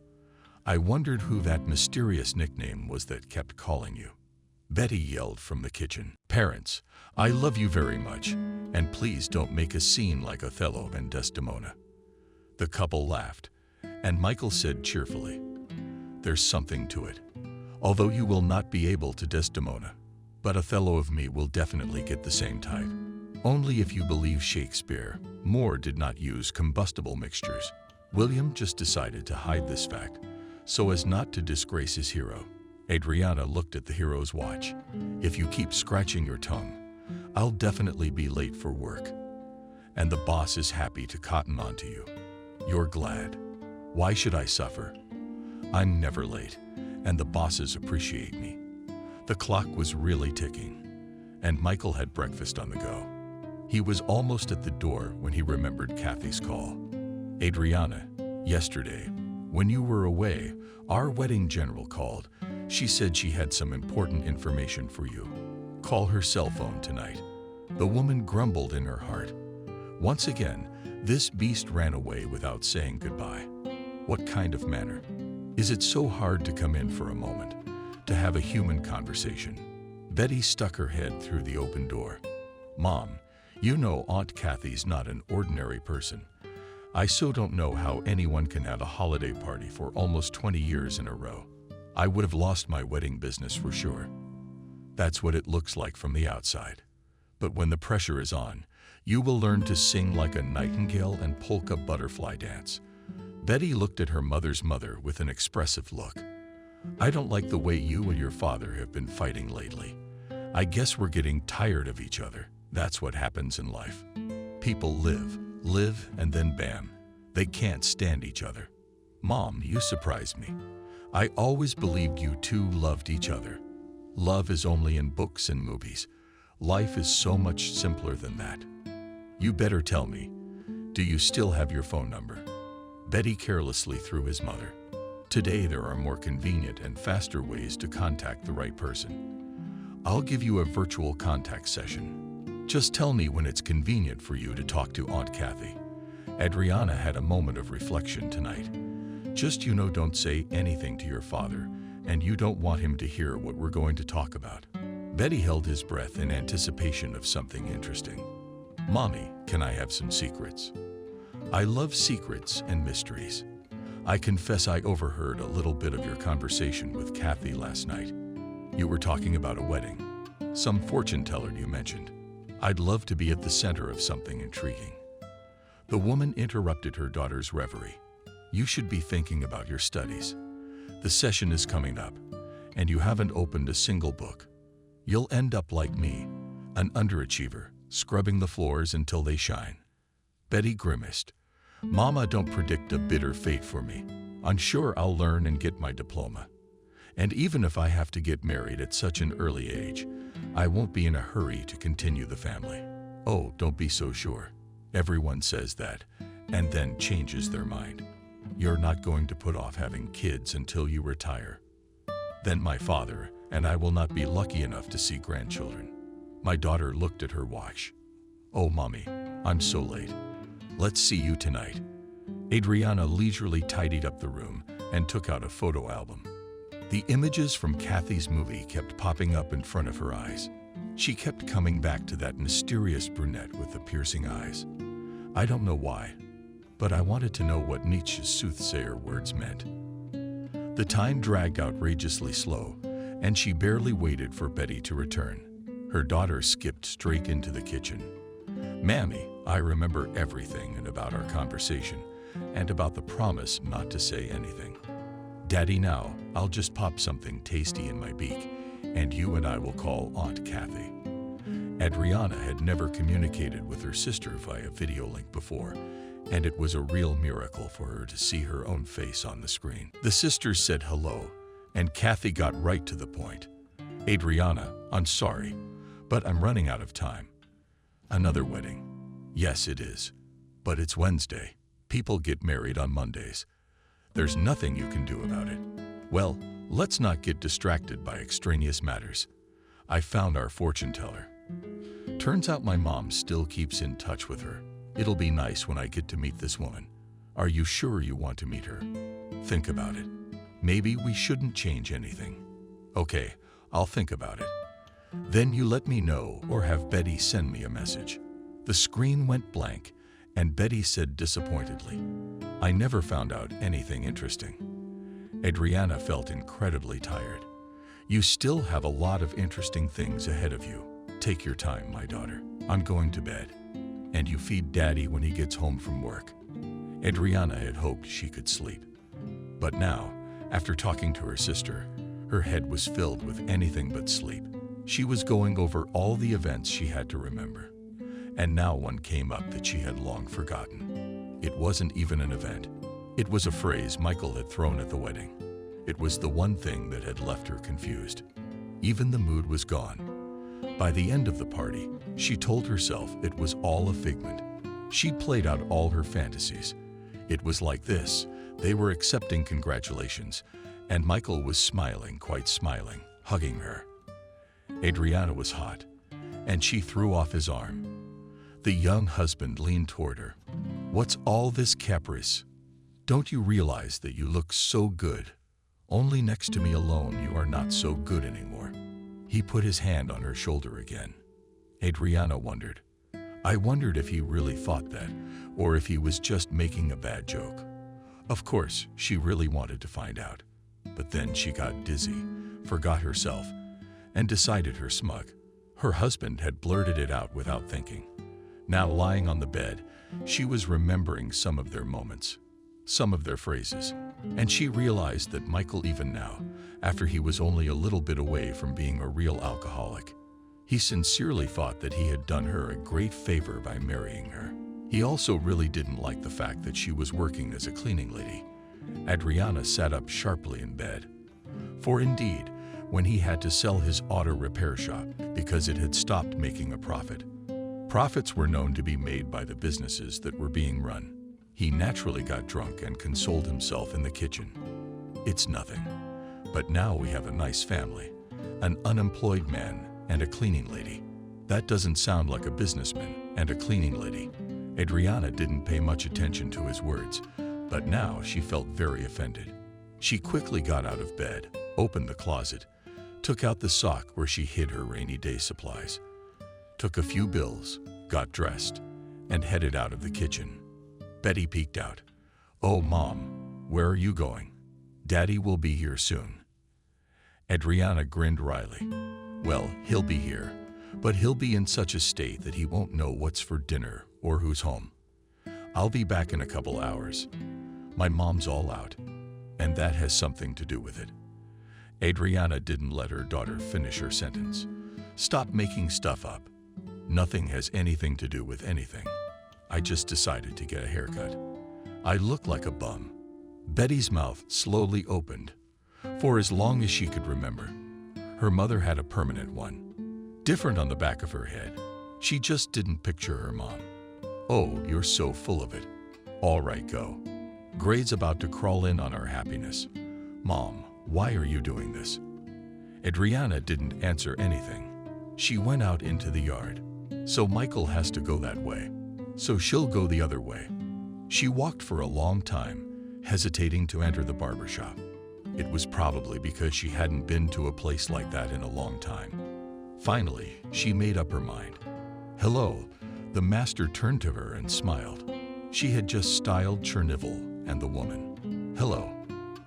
I wondered who that mysterious nickname was that kept calling you. Betty yelled from the kitchen. Parents, I love you very much, and please don't make a scene like Othello and Desdemona. The couple laughed, and Michael said cheerfully, there's something to it. Although you will not be able to Desdemona, but Othello of me will definitely get the same type. Only if you believe Shakespeare, Moore did not use combustible mixtures. William just decided to hide this fact, so as not to disgrace his hero. Adriana looked at the hero's watch. If you keep scratching your tongue, I'll definitely be late for work. And the boss is happy to cotton onto you. You're glad. Why should I suffer? I'm never late, and the bosses appreciate me. The clock was really ticking, and Michael had breakfast on the go. He was almost at the door when he remembered Kathy's call. Adriana, yesterday, when you were away, our wedding general called. She said she had some important information for you. Call her cell phone tonight. The woman grumbled in her heart. Once again, this beast ran away without saying goodbye. What kind of manner? Is it so hard to come in for a moment, to have a human conversation? Betty stuck her head through the open door. Mom, you know Aunt Kathy's not an ordinary person. I so don't know how anyone can have a holiday party for almost 20 years in a row. I would have lost my wedding business for sure. That's what it looks like from the outside. But when the pressure is on, you will learn to sing like a nightingale and polka butterfly dance. Betty looked at her mother's mother with an expressive look. I don't like the way you and your father have been fighting lately. I guess we're getting tired of each other. That's what happens in life. People live, and then bam, they can't stand each other. Mom, you surprise me. I always believed you two loved each other. Love is only in books and movies. Life is so much simpler than that. You better tell me, do you still have your phone number? Betty carelessly threw his mother. Today there are more convenient and faster ways to contact the right person. I'll give you a virtual contact session. Just tell me when it's convenient for you to talk to Aunt Kathy. Adriana had a moment of reflection tonight. Just, don't say anything to your father, and you don't want him to hear what we're going to talk about. Betty held his breath in anticipation of something interesting. Mommy, can I have some secrets? I love secrets and mysteries. I confess I overheard a little bit of your conversation with Kathy last night. You were talking about a wedding. Some fortune teller you mentioned. I'd love to be at the center of something intriguing. The woman interrupted her daughter's reverie. You should be thinking about your studies. The session is coming up, and you haven't opened a single book. You'll end up like me, an underachiever, scrubbing the floors until they shine. Betty grimaced. Mama, don't predict a bitter fate for me. I'm sure I'll learn and get my diploma. And even if I have to get married at such an early age, I won't be in a hurry to continue the family. Oh, don't be so sure. Everyone says that, and then changes their mind. You're not going to put off having kids until you retire. Then my father and I will not be lucky enough to see grandchildren. My daughter looked at her watch. Oh, Mommy, I'm so late. Let's see you tonight. Adriana leisurely tidied up the room and took out a photo album. The images from Kathy's movie kept popping up in front of her eyes. She kept coming back to that mysterious brunette with the piercing eyes. I don't know why, but I wanted to know what Nietzsche's soothsayer words meant. The time dragged outrageously slow, and she barely waited for Betty to return. Her daughter skipped straight into the kitchen. Mammy, I remember everything and about our conversation, and about the promise not to say anything. Daddy, now, I'll just pop something tasty in my beak, and you and I will call Aunt Kathy. Adriana had never communicated with her sister via video link before, and it was a real miracle for her to see her own face on the screen. The sisters said hello, and Kathy got right to the point. Adriana, I'm sorry, but I'm running out of time. Another wedding. Yes, it is. But it's Wednesday. People get married on Mondays. There's nothing you can do about it. Well, let's not get distracted by extraneous matters. I found our fortune teller. Turns out my mom still keeps in touch with her. It'll be nice when I get to meet this woman. Are you sure you want to meet her? Think about it. Maybe we shouldn't change anything. Okay, I'll think about it. Then you let me know or have Betty send me a message. The screen went blank, and Betty said disappointedly, I never found out anything interesting. Adriana felt incredibly tired. You still have a lot of interesting things ahead of you. Take your time, my daughter. I'm going to bed. And you feed Daddy when he gets home from work. Adriana had hoped she could sleep. But now, after talking to her sister, her head was filled with anything but sleep. She was going over all the events she had to remember. And now one came up that she had long forgotten. It wasn't even an event. It was a phrase Michael had thrown at the wedding. It was the one thing that had left her confused. Even the mood was gone. By the end of the party, she told herself it was all a figment. She'd played out all her fantasies. It was like this. They were accepting congratulations, and Michael was smiling, quite smiling, hugging her. Adriana was hot, and she threw off his arm. The young husband leaned toward her. What's all this caprice? Don't you realize that you look so good? Only next to me alone you are not so good anymore. He put his hand on her shoulder again. Adriana wondered. I wondered if he really thought that, or if he was just making a bad joke. Of course, she really wanted to find out. But then she got dizzy, forgot herself, and decided her smug. Her husband had blurted it out without thinking. Now lying on the bed, she was remembering some of their moments, some of their phrases, and she realized that Michael, even now, after he was only a little bit away from being a real alcoholic, he sincerely thought that he had done her a great favor by marrying her. He also really didn't like the fact that she was working as a cleaning lady. Adriana sat up sharply in bed. For indeed, when he had to sell his auto repair shop because it had stopped making a profit, profits were known to be made by the businesses that were being run. He naturally got drunk and consoled himself in the kitchen. It's nothing. But now we have a nice family, an unemployed man and a cleaning lady. That doesn't sound like a businessman and a cleaning lady. Adriana didn't pay much attention to his words, but now she felt very offended. She quickly got out of bed, opened the closet, took out the sock where she hid her rainy day supplies, took a few bills, got dressed, and headed out of the kitchen. Betty peeked out. Oh, Mom, where are you going? Daddy will be here soon. Adriana grinned wryly. Well, he'll be here, but he'll be in such a state that he won't know what's for dinner or who's home. I'll be back in a couple hours. My mom's all out, and that has something to do with it. Adriana didn't let her daughter finish her sentence. Stop making stuff up. Nothing has anything to do with anything. I just decided to get a haircut. I look like a bum. Betty's mouth slowly opened. For as long as she could remember, her mother had a permanent one, different on the back of her head. She just didn't picture her mom. Oh, you're so full of it. All right, go. Grade's about to crawl in on our happiness. Mom, why are you doing this? Adriana didn't answer anything. She went out into the yard. So Michael has to go that way. So she'll go the other way. She walked for a long time, hesitating to enter the barber shop. It was probably because she hadn't been to a place like that in a long time. Finally, she made up her mind. Hello. The master turned to her and smiled. She had just styled Chernival and the woman. Hello.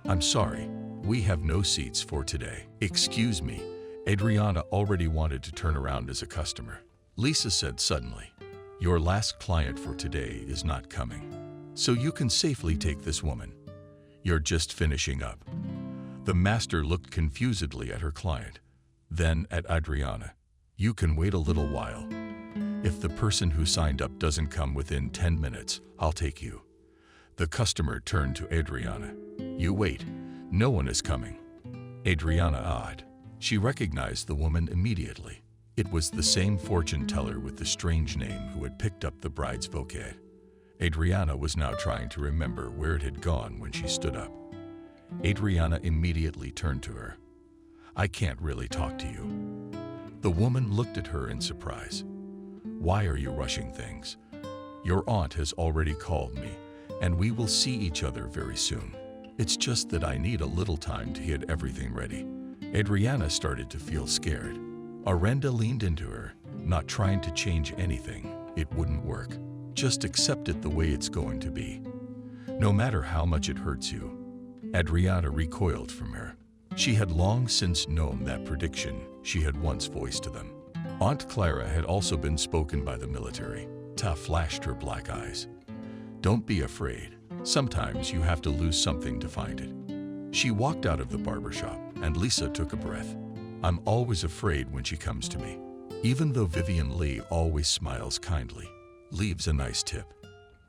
I'm sorry. We have no seats for today. Excuse me. Adriana already wanted to turn around as a customer. Lisa said suddenly, your last client for today is not coming. So you can safely take this woman. You're just finishing up. The master looked confusedly at her client, then at Adriana. You can wait a little while. If the person who signed up doesn't come within 10 minutes, I'll take you. The customer turned to Adriana. You wait. No one is coming. Adriana awed. She recognized the woman immediately. It was the same fortune teller with the strange name who had picked up the bride's bouquet. Adriana was now trying to remember where it had gone when she stood up. Adriana immediately turned to her. I can't really talk to you. The woman looked at her in surprise. Why are you rushing things? Your aunt has already called me, and we will see each other very soon. It's just that I need a little time to get everything ready." Adriana started to feel scared. Arenda leaned into her, not trying to change anything. It wouldn't work. Just accept it the way it's going to be, no matter how much it hurts you. Adriana recoiled from her. She had long since known that prediction she had once voiced to them. Aunt Clara had also been spoken by the military. Ta flashed her black eyes. "Don't be afraid. Sometimes you have to lose something to find it." She walked out of the barbershop, and Lisa took a breath. "I'm always afraid when she comes to me." Even though Vivian Lee always smiles kindly, leaves a nice tip,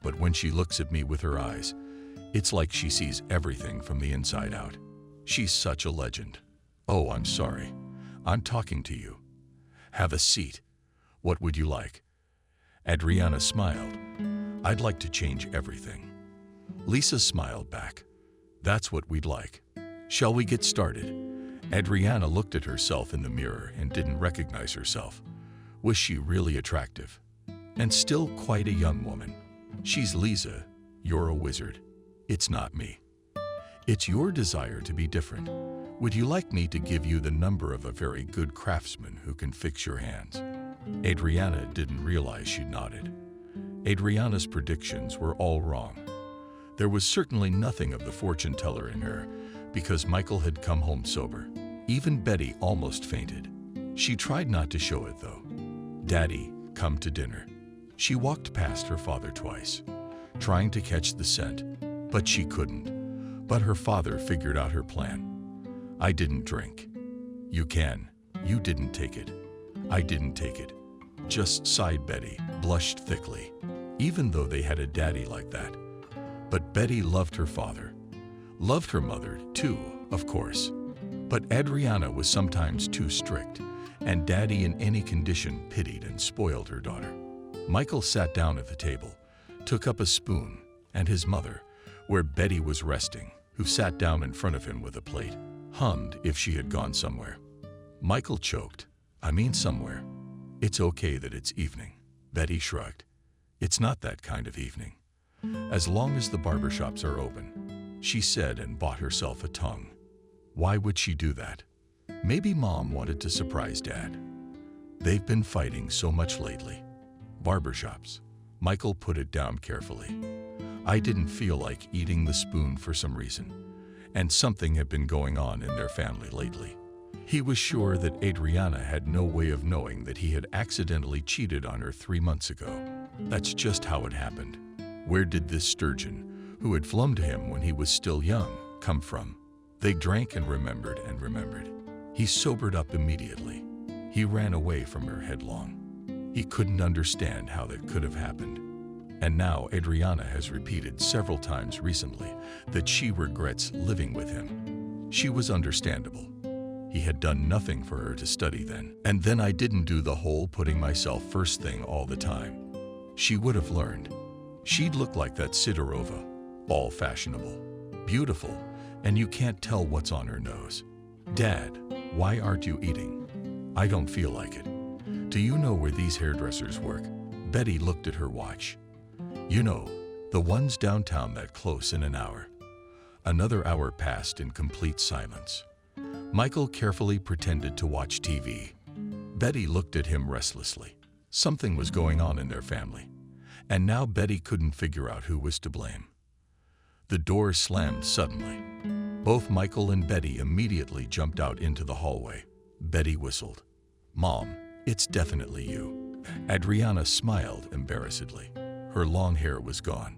but when she looks at me with her eyes, it's like she sees everything from the inside out. She's such a legend. "Oh, I'm sorry. I'm talking to you. Have a seat. What would you like?" Adriana smiled. "I'd like to change everything." Lisa smiled back. "That's what we'd like. Shall we get started?" Adriana looked at herself in the mirror and didn't recognize herself. Was she really attractive? And still quite a young woman. "She's Lisa. You're a wizard. It's not me. It's your desire to be different. Would you like me to give you the number of a very good craftsman who can fix your hands?" Adriana didn't realize she nodded. Adriana's predictions were all wrong. There was certainly nothing of the fortune teller in her, because Michael had come home sober. Even Betty almost fainted. She tried not to show it, though. "Daddy, come to dinner." She walked past her father twice, trying to catch the scent, but she couldn't. But her father figured out her plan. "I didn't drink." "You can. You didn't take it." "I didn't take it," just sighed Betty, blushed thickly, even though they had a daddy like that. But Betty loved her father. Loved her mother, too, of course. But Adriana was sometimes too strict, and Daddy in any condition pitied and spoiled her daughter. Michael sat down at the table, took up a spoon, and his mother, where Betty was resting, who sat down in front of him with a plate, hummed if she had gone somewhere. Michael choked. "I mean somewhere." "It's okay that it's evening." Betty shrugged. "It's not that kind of evening. As long as the barbershops are open," she said, and bought herself a tongue. Why would she do that? Maybe Mom wanted to surprise Dad. They've been fighting so much lately. Barbershops. Michael put it down carefully. I didn't feel like eating the spoon for some reason, and something had been going on in their family lately. He was sure that Adriana had no way of knowing that he had accidentally cheated on her 3 months ago. That's just how it happened. Where did this sturgeon, who had flown to him when he was still young, come from? They drank and remembered and remembered. He sobered up immediately. He ran away from her headlong. He couldn't understand how that could have happened. And now Adriana has repeated several times recently that she regrets living with him. She was understandable. He had done nothing for her to study then. And then I didn't do the whole putting myself first thing all the time. She would have learned. She'd look like that Sidorova, all fashionable, beautiful, and you can't tell what's on her nose. Dad, why aren't you eating? I don't feel like it. Do you know where these hairdressers work? Betty looked at her watch. You know, the ones downtown that close in an hour. Another hour passed in complete silence. Michael carefully pretended to watch TV. Betty looked at him restlessly. Something was going on in their family, and now Betty couldn't figure out who was to blame. The door slammed suddenly. Both Michael and Betty immediately jumped out into the hallway. Betty whistled. Mom, it's definitely you. Adriana smiled embarrassedly. Her long hair was gone.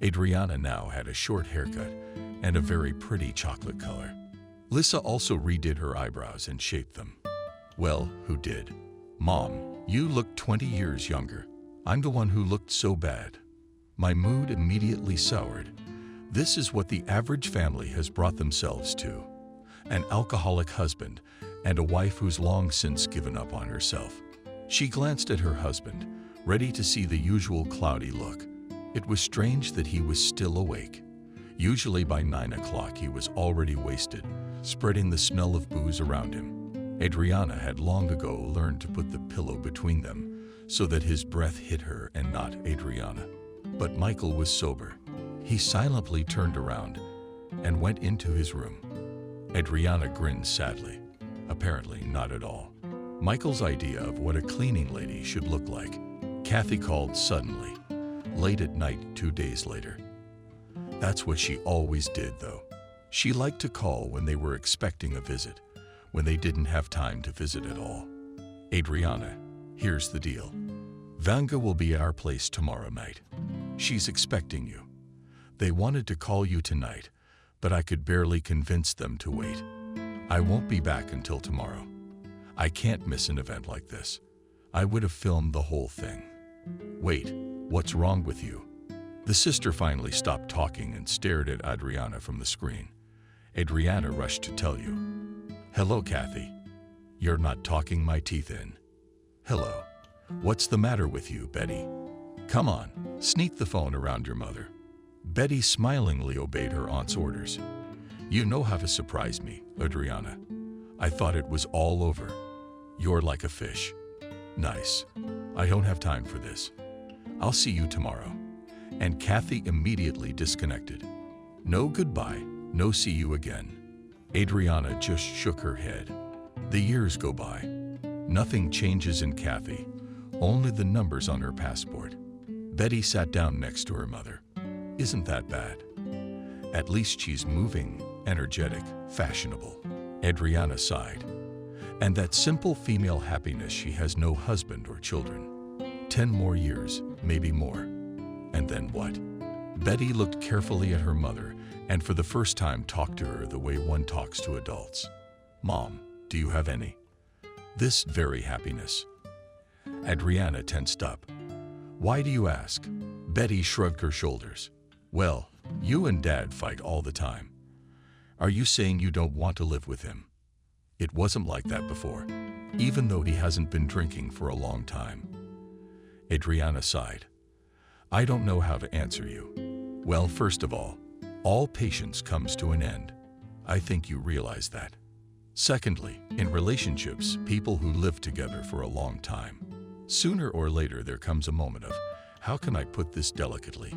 Adriana now had a short haircut and a very pretty chocolate color. Lisa also redid her eyebrows and shaped them. Well, who did? Mom, you look 20 years younger. I'm the one who looked so bad. My mood immediately soured. This is what the average family has brought themselves to. An alcoholic husband and a wife who's long since given up on herself. She glanced at her husband, ready to see the usual cloudy look. It was strange that he was still awake. Usually by 9 o'clock he was already wasted, spreading the smell of booze around him. Adriana had long ago learned to put the pillow between them so that his breath hit her and not Adriana. But Michael was sober. He silently turned around and went into his room. Adriana grinned sadly. Apparently not at all. Michael's idea of what a cleaning lady should look like. Kathy called suddenly, late at night 2 days later. That's what she always did, though. She liked to call when they were expecting a visit, when they didn't have time to visit at all. Adriana, here's the deal. Vanga will be at our place tomorrow night. She's expecting you. They wanted to call you tonight, but I could barely convince them to wait. I won't be back until tomorrow. I can't miss an event like this. I would have filmed the whole thing. Wait, what's wrong with you? The sister finally stopped talking and stared at Adriana from the screen. Adriana rushed to tell you. Hello, Kathy. You're not talking my teeth in. Hello. What's the matter with you, Betty? Come on, sneak the phone around your mother. Betty smilingly obeyed her aunt's orders. You know how to surprise me, Adriana. I thought it was all over. You're like a fish. Nice. I don't have time for this. I'll see you tomorrow. And Kathy immediately disconnected. No goodbye, no see you again. Adriana just shook her head. The years go by. Nothing changes in Kathy, only the numbers on her passport. Betty sat down next to her mother. Isn't that bad? At least she's moving, energetic, fashionable. Adriana sighed. And that simple female happiness she has no husband or children. 10 more years, maybe more. And then what? Betty looked carefully at her mother and for the first time talked to her the way one talks to adults. Mom, do you have any? This very happiness. Adriana tensed up. Why do you ask? Betty shrugged her shoulders. Well, you and Dad fight all the time. Are you saying you don't want to live with him? It wasn't like that before, even though he hasn't been drinking for a long time. Adriana sighed. I don't know how to answer you. Well, first of all patience comes to an end. I think you realize that. Secondly, in relationships, people who live together for a long time, sooner or later there comes a moment of, how can I put this delicately?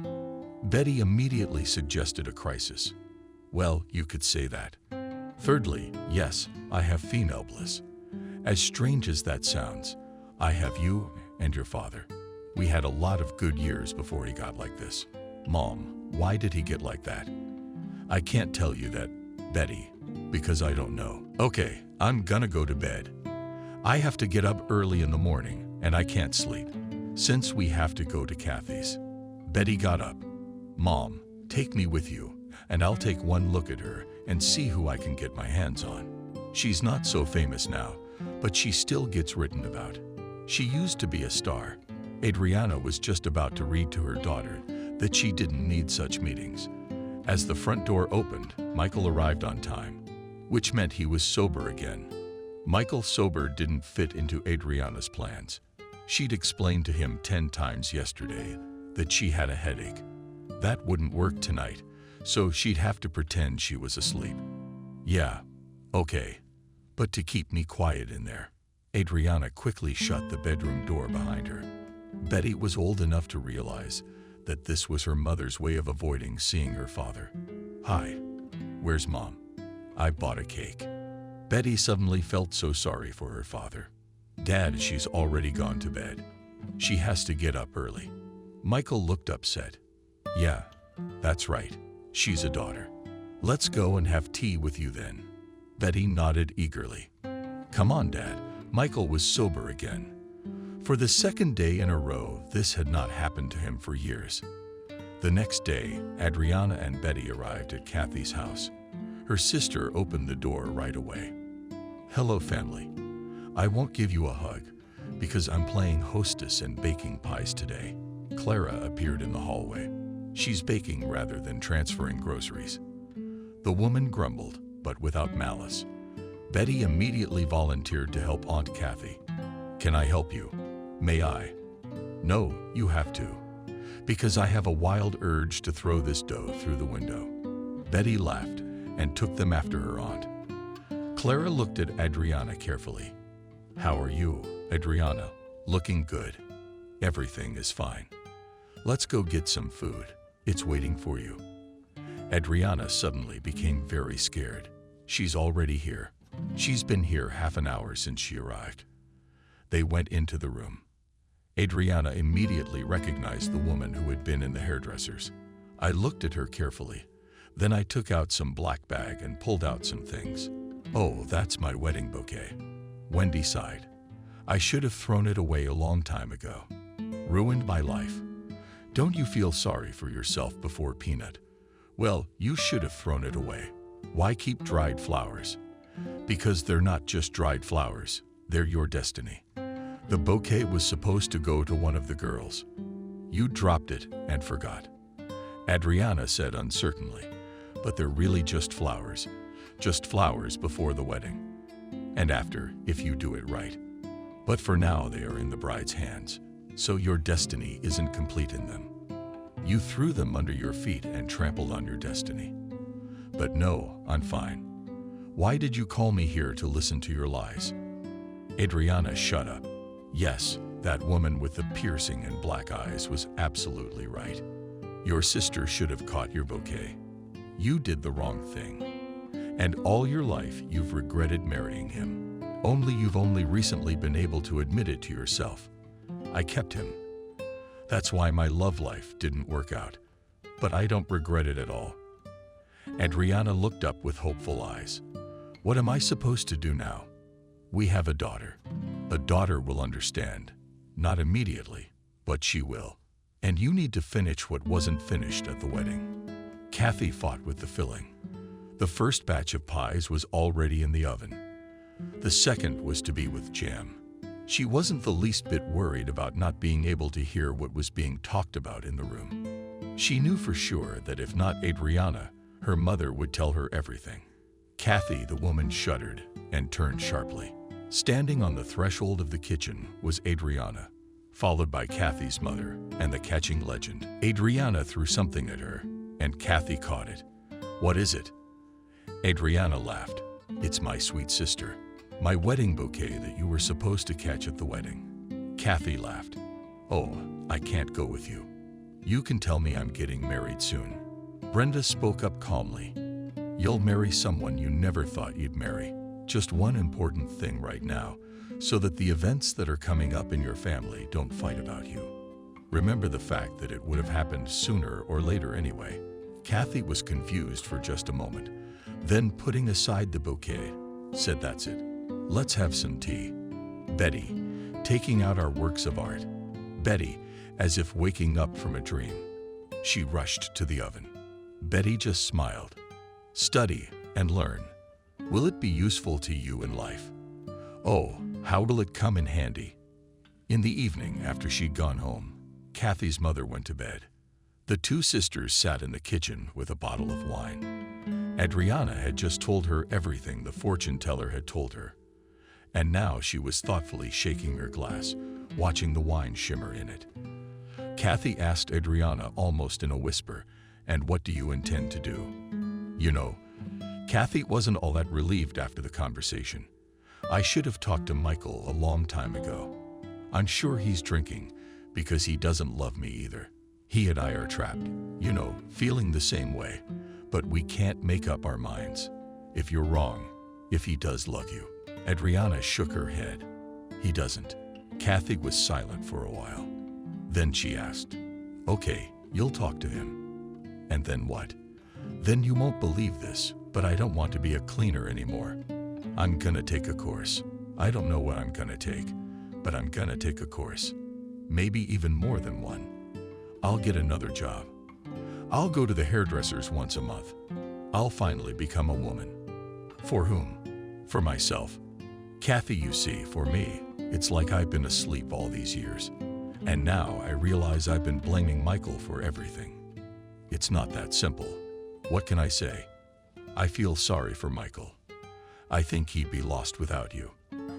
Betty immediately suggested a crisis. Well, you could say that. Thirdly, yes, I have female bliss. As strange as that sounds, I have you and your father. We had a lot of good years before he got like this. Mom, why did he get like that? I can't tell you that, Betty, because I don't know. Okay, I'm gonna go to bed. I have to get up early in the morning, and I can't sleep, since we have to go to Kathy's. Betty got up. Mom, take me with you, and I'll take one look at her and see who I can get my hands on. She's not so famous now, but she still gets written about. She used to be a star. Adriana was just about to read to her daughter that she didn't need such meetings. As the front door opened, Michael arrived on time, which meant he was sober again. Michael sober didn't fit into Adriana's plans. She'd explained to him 10 times yesterday that she had a headache. That wouldn't work tonight, so she'd have to pretend she was asleep. Yeah, okay, but to keep me quiet in there. Adriana quickly shut the bedroom door behind her. Betty was old enough to realize that this was her mother's way of avoiding seeing her father. Hi, where's Mom? I bought a cake. Betty suddenly felt so sorry for her father. Dad, she's already gone to bed. She has to get up early. Michael looked upset. Yeah, that's right. She's a daughter. Let's go and have tea with you then. Betty nodded eagerly. Come on, Dad. Michael was sober again. For the second day in a row, this had not happened to him for years. The next day, Adriana and Betty arrived at Kathy's house. Her sister opened the door right away. Hello, family. I won't give you a hug because I'm playing hostess and baking pies today. Clara appeared in the hallway. She's baking rather than transferring groceries. The woman grumbled, but without malice. Betty immediately volunteered to help Aunt Kathy. Can I help you? May I? No, you have to, because I have a wild urge to throw this dough through the window. Betty laughed and took them after her aunt. Clara looked at Adriana carefully. How are you, Adriana? Looking good. Everything is fine. Let's go get some food. It's waiting for you. Adriana suddenly became very scared. She's already here. She's been here half an hour since she arrived. They went into the room. Adriana immediately recognized the woman who had been in the hairdresser's. I looked at her carefully. Then I took out some black bag and pulled out some things. "Oh, that's my wedding bouquet." Wendy sighed. "I should have thrown it away a long time ago. Ruined my life. Don't you feel sorry for yourself before Peanut? Well, you should have thrown it away. Why keep dried flowers? Because they're not just dried flowers, they're your destiny. The bouquet was supposed to go to one of the girls. You dropped it and forgot." Adriana said uncertainly, "But they're really just flowers before the wedding. And after, if you do it right. But for now they are in the bride's hands, so your destiny isn't complete in them. You threw them under your feet and trampled on your destiny. But no, I'm fine. Why did you call me here to listen to your lies?" Adriana shut up. Yes, that woman with the piercing and black eyes was absolutely right. Your sister should have caught your bouquet. You did the wrong thing. And all your life you've regretted marrying him. You've only recently been able to admit it to yourself. I kept him. That's why my love life didn't work out. But I don't regret it at all. Adriana looked up with hopeful eyes. What am I supposed to do now? We have a daughter. A daughter will understand. Not immediately, but she will. And you need to finish what wasn't finished at the wedding. Kathy fought with the filling. The first batch of pies was already in the oven. The second was to be with jam. She wasn't the least bit worried about not being able to hear what was being talked about in the room. She knew for sure that if not Adriana, her mother would tell her everything. Kathy, the woman, shuddered and turned sharply. Standing on the threshold of the kitchen was Adriana, followed by Kathy's mother and the catching legend. Adriana threw something at her, and Kathy caught it. "What is it?" Adriana laughed. "It's my sweet sister. My wedding bouquet that you were supposed to catch at the wedding." Kathy laughed. "Oh, I can't go with you. You can tell me I'm getting married soon." Brenda spoke up calmly. "You'll marry someone you never thought you'd marry. Just one important thing right now, so that the events that are coming up in your family don't fight about you. Remember the fact that it would have happened sooner or later anyway." Kathy was confused for just a moment, then putting aside the bouquet, said, "That's it. Let's have some tea." Betty, taking out our works of art. Betty, as if waking up from a dream. She rushed to the oven. Betty just smiled. "Study and learn. Will it be useful to you in life? Oh, how will it come in handy?" In the evening, after she'd gone home, Kathy's mother went to bed. The two sisters sat in the kitchen with a bottle of wine. Adriana had just told her everything the fortune teller had told her. And now she was thoughtfully shaking her glass, watching the wine shimmer in it. Kathy asked Adriana almost in a whisper, "And what do you intend to do?" You know, Kathy wasn't all that relieved after the conversation. "I should have talked to Michael a long time ago. I'm sure he's drinking, because he doesn't love me either. He and I are trapped, you know, feeling the same way. But we can't make up our minds. If you're wrong, if he does love you." Adriana shook her head. "He doesn't." Kathy was silent for a while. Then she asked, "Okay, you'll talk to him. And then what?" "Then you won't believe this, but I don't want to be a cleaner anymore. I'm gonna take a course. I don't know what I'm gonna take, but I'm gonna take a course. Maybe even more than one. I'll get another job. I'll go to the hairdressers once a month. I'll finally become a woman." For whom? For myself. Kathy, you see, for me, it's like I've been asleep all these years. And now I realize I've been blaming Michael for everything. It's not that simple. What can I say? I feel sorry for Michael. I think he'd be lost without you.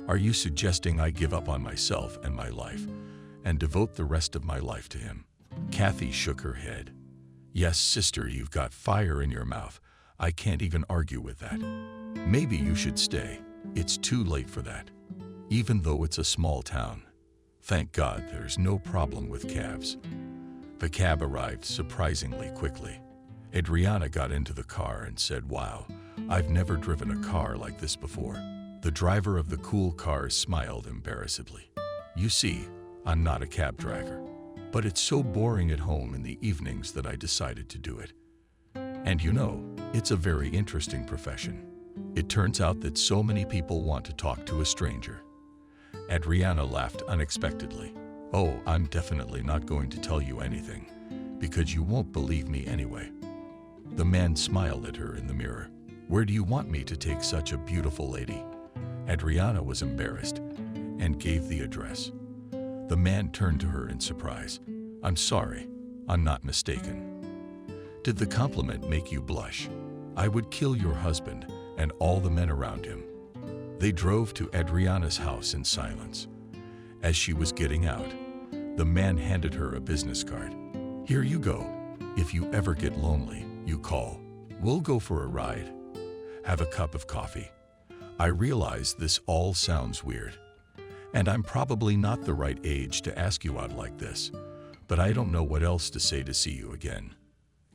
Are you suggesting I give up on myself and my life and devote the rest of my life to him? Kathy shook her head. Yes, sister, you've got fire in your mouth. I can't even argue with that. Maybe you should stay. It's too late for that. Even though it's a small town. Thank God there's no problem with cabs. The cab arrived surprisingly quickly. Adriana got into the car and said, "Wow, I've never driven a car like this before." The driver of the cool car smiled embarrassedly. "You see, I'm not a cab driver, but it's so boring at home in the evenings that I decided to do it. And you know, it's a very interesting profession. It turns out that so many people want to talk to a stranger." Adriana laughed unexpectedly. "Oh, I'm definitely not going to tell you anything, because you won't believe me anyway." The man smiled at her in the mirror. "Where do you want me to take such a beautiful lady?" Adriana was embarrassed and gave the address. The man turned to her in surprise. "I'm sorry, I'm not mistaken. Did the compliment make you blush? I would kill your husband and all the men around him." They drove to Adriana's house in silence. As she was getting out, the man handed her a business card. "Here you go. If you ever get lonely, you call. We'll go for a ride. Have a cup of coffee. I realize this all sounds weird, and I'm probably not the right age to ask you out like this, but I don't know what else to say to see you again."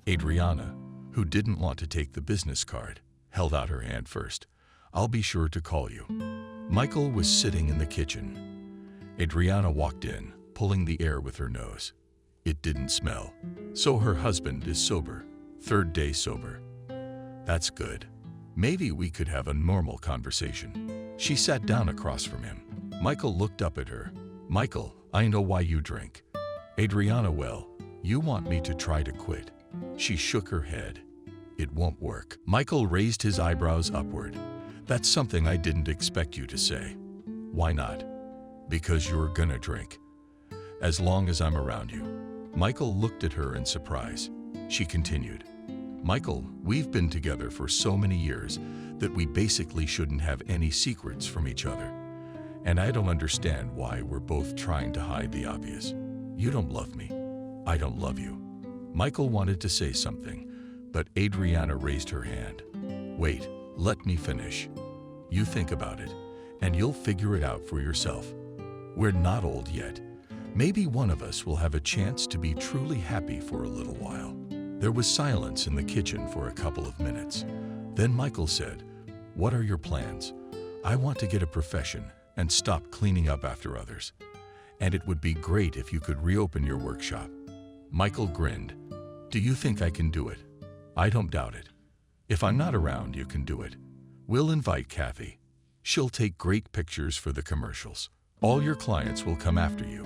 Adriana, who didn't want to take the business card, held out her hand first. "I'll be sure to call you." Michael was sitting in the kitchen. Adriana walked in, pulling the air with her nose. It didn't smell. "So her husband is sober. Third day sober. That's good. Maybe we could have a normal conversation." She sat down across from him. Michael looked up at her. "Michael, I know why you drink." Adriana, "Well, you want me to try to quit?" She shook her head. "It won't work." Michael raised his eyebrows upward. "That's something I didn't expect you to say." "Why not?" "Because you're gonna drink. As long as I'm around you." Michael looked at her in surprise. She continued, "Michael, we've been together for so many years that we basically shouldn't have any secrets from each other. And I don't understand why we're both trying to hide the obvious. You don't love me. I don't love you." Michael wanted to say something, but Adriana raised her hand. "Wait, let me finish. You think about it, and you'll figure it out for yourself. We're not old yet. Maybe one of us will have a chance to be truly happy for a little while." There was silence in the kitchen for a couple of minutes. Then Michael said, "What are your plans?" "I want to get a profession and stop cleaning up after others. And it would be great if you could reopen your workshop." Michael grinned. "Do you think I can do it?" "I don't doubt it. If I'm not around, you can do it. We'll invite Kathy. She'll take great pictures for the commercials. All your clients will come after you."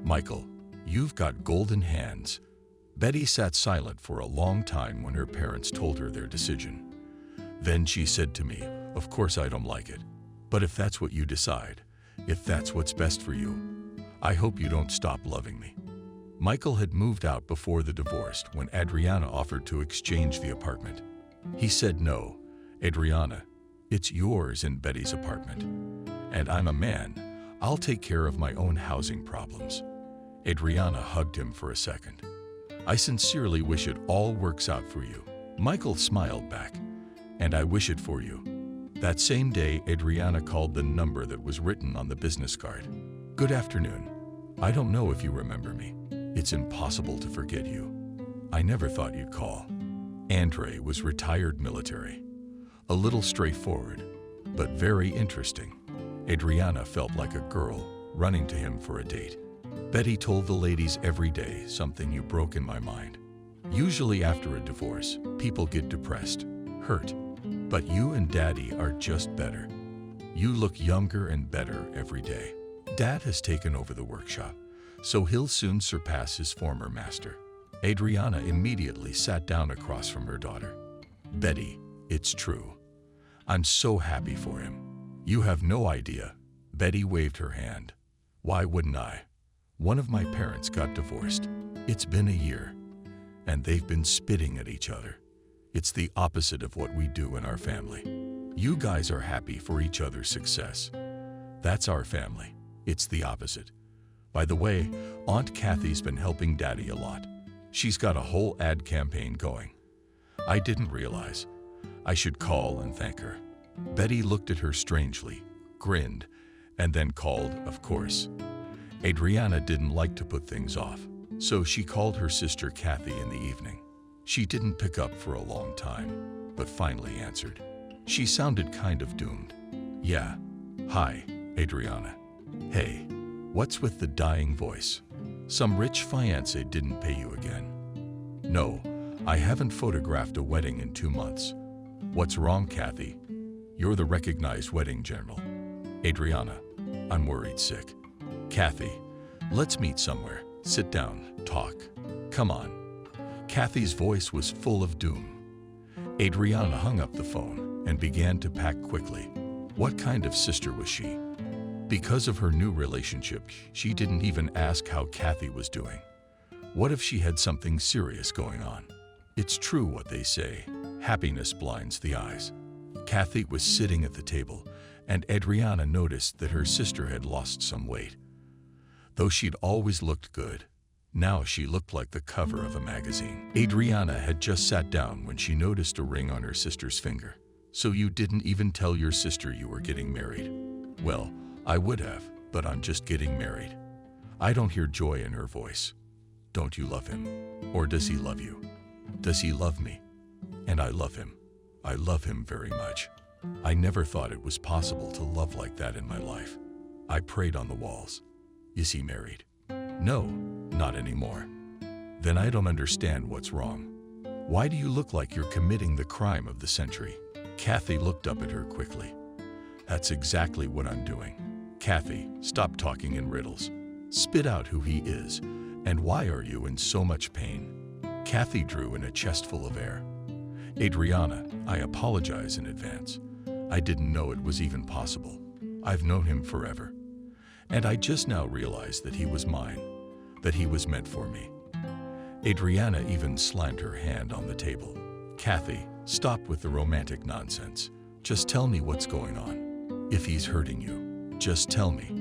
"Michael, you've got golden hands." Betty sat silent for a long time when her parents told her their decision. Then she said to me, "Of course I don't like it. But if that's what you decide, if that's what's best for you, I hope you don't stop loving me." Michael had moved out before the divorce when Adriana offered to exchange the apartment. He said, "No, Adriana, it's yours in Betty's apartment. And I'm a man. I'll take care of my own housing problems." Adriana hugged him for a second. "I sincerely wish it all works out for you." Michael smiled back. "And I wish it for you." That same day, Adriana called the number that was written on the business card. "Good afternoon. I don't know if you remember me. It's impossible to forget you. I never thought you'd call." Andre was retired military. A little straightforward, but very interesting. Adriana felt like a girl running to him for a date. "Betty told the ladies every day something you broke in my mind. Usually after a divorce, people get depressed, hurt. But you and Daddy are just better. You look younger and better every day. Dad has taken over the workshop, so he'll soon surpass his former master." Adriana immediately sat down across from her daughter. "Betty, it's true. I'm so happy for him. You have no idea." Betty waved her hand. "Why wouldn't I? One of my parents got divorced. It's been a year, and they've been spitting at each other. It's the opposite of what we do in our family. You guys are happy for each other's success. That's our family. It's the opposite. By the way, Aunt Kathy's been helping Daddy a lot. She's got a whole ad campaign going. I didn't realize. I should call and thank her." Betty looked at her strangely, grinned, and then called, of course. Adriana didn't like to put things off, so she called her sister Kathy in the evening. She didn't pick up for a long time, but finally answered. She sounded kind of doomed. Yeah. Hi, Adriana. Hey, what's with the dying voice? Some rich fiancé didn't pay you again? No, I haven't photographed a wedding in 2 months. What's wrong, Kathy? You're the recognized wedding general. Adriana, I'm worried sick. Kathy, let's meet somewhere. Sit down, talk. Come on. Kathy's voice was full of doom. Adriana hung up the phone and began to pack quickly. What kind of sister was she? Because of her new relationship, she didn't even ask how Kathy was doing. What if she had something serious going on? It's true what they say, happiness blinds the eyes. Kathy was sitting at the table, and Adriana noticed that her sister had lost some weight. Though she'd always looked good, now she looked like the cover of a magazine. Adriana had just sat down when she noticed a ring on her sister's finger. So you didn't even tell your sister you were getting married? Well, I would have, but I'm just getting married. I don't hear joy in her voice. Don't you love him? Or does he love you? Does he love me? And I love him. I love him very much. I never thought it was possible to love like that in my life. I prayed on the walls. Is he married? No, not anymore. Then I don't understand what's wrong. Why do you look like you're committing the crime of the century? Kathy looked up at her quickly. That's exactly what I'm doing. Kathy, stop talking in riddles. Spit out who he is, and why are you in so much pain? Kathy drew in a chest full of air. Adriana, I apologize in advance. I didn't know it was even possible. I've known him forever. And I just now realized that he was mine, that he was meant for me. Adriana even slammed her hand on the table. Kathy, stop with the romantic nonsense. Just tell me what's going on. If he's hurting you, just tell me.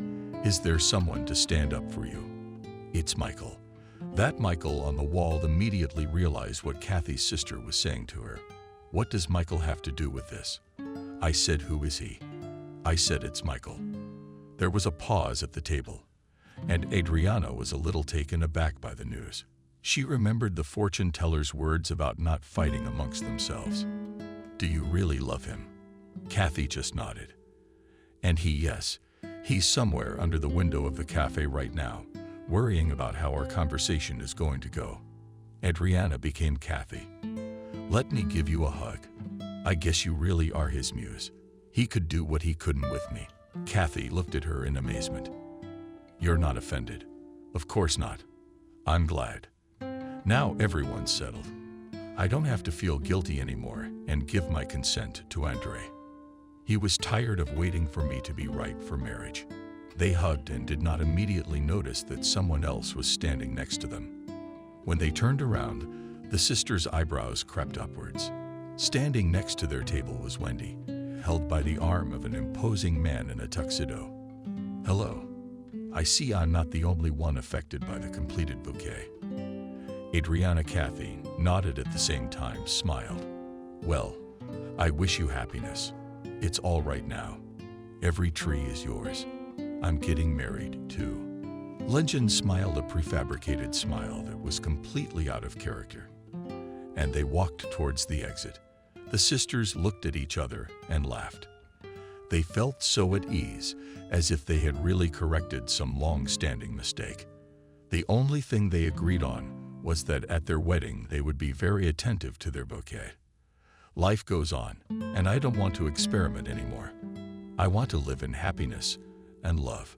Is there someone to stand up for you? It's Michael. That Michael on the wall immediately realized what Kathy's sister was saying to her. What does Michael have to do with this? I said, who is he? I said, it's Michael. There was a pause at the table, and Adriana was a little taken aback by the news. She remembered the fortune teller's words about not fighting amongst themselves. Do you really love him? Kathy just nodded. And yes, he's somewhere under the window of the cafe right now, worrying about how our conversation is going to go. Adriana became Kathy. Let me give you a hug. I guess you really are his muse. He could do what he couldn't with me. Kathy looked at her in amazement. You're not offended? Of course not. I'm glad. Now everyone's settled. I don't have to feel guilty anymore and give my consent to Andre. He was tired of waiting for me to be ripe for marriage. They hugged and did not immediately notice that someone else was standing next to them. When they turned around, the sisters' eyebrows crept upwards. Standing next to their table was Wendy, held by the arm of an imposing man in a tuxedo. Hello. I see I'm not the only one affected by the completed bouquet. Adriana Kathy nodded at the same time, smiled. Well, I wish you happiness. It's all right now. Every tree is yours. I'm getting married, too. Legend smiled a prefabricated smile that was completely out of character. And they walked towards the exit. The sisters looked at each other and laughed. They felt so at ease, as if they had really corrected some long-standing mistake. The only thing they agreed on was that at their wedding they would be very attentive to their bouquet. Life goes on, and I don't want to experiment anymore. I want to live in happiness and love.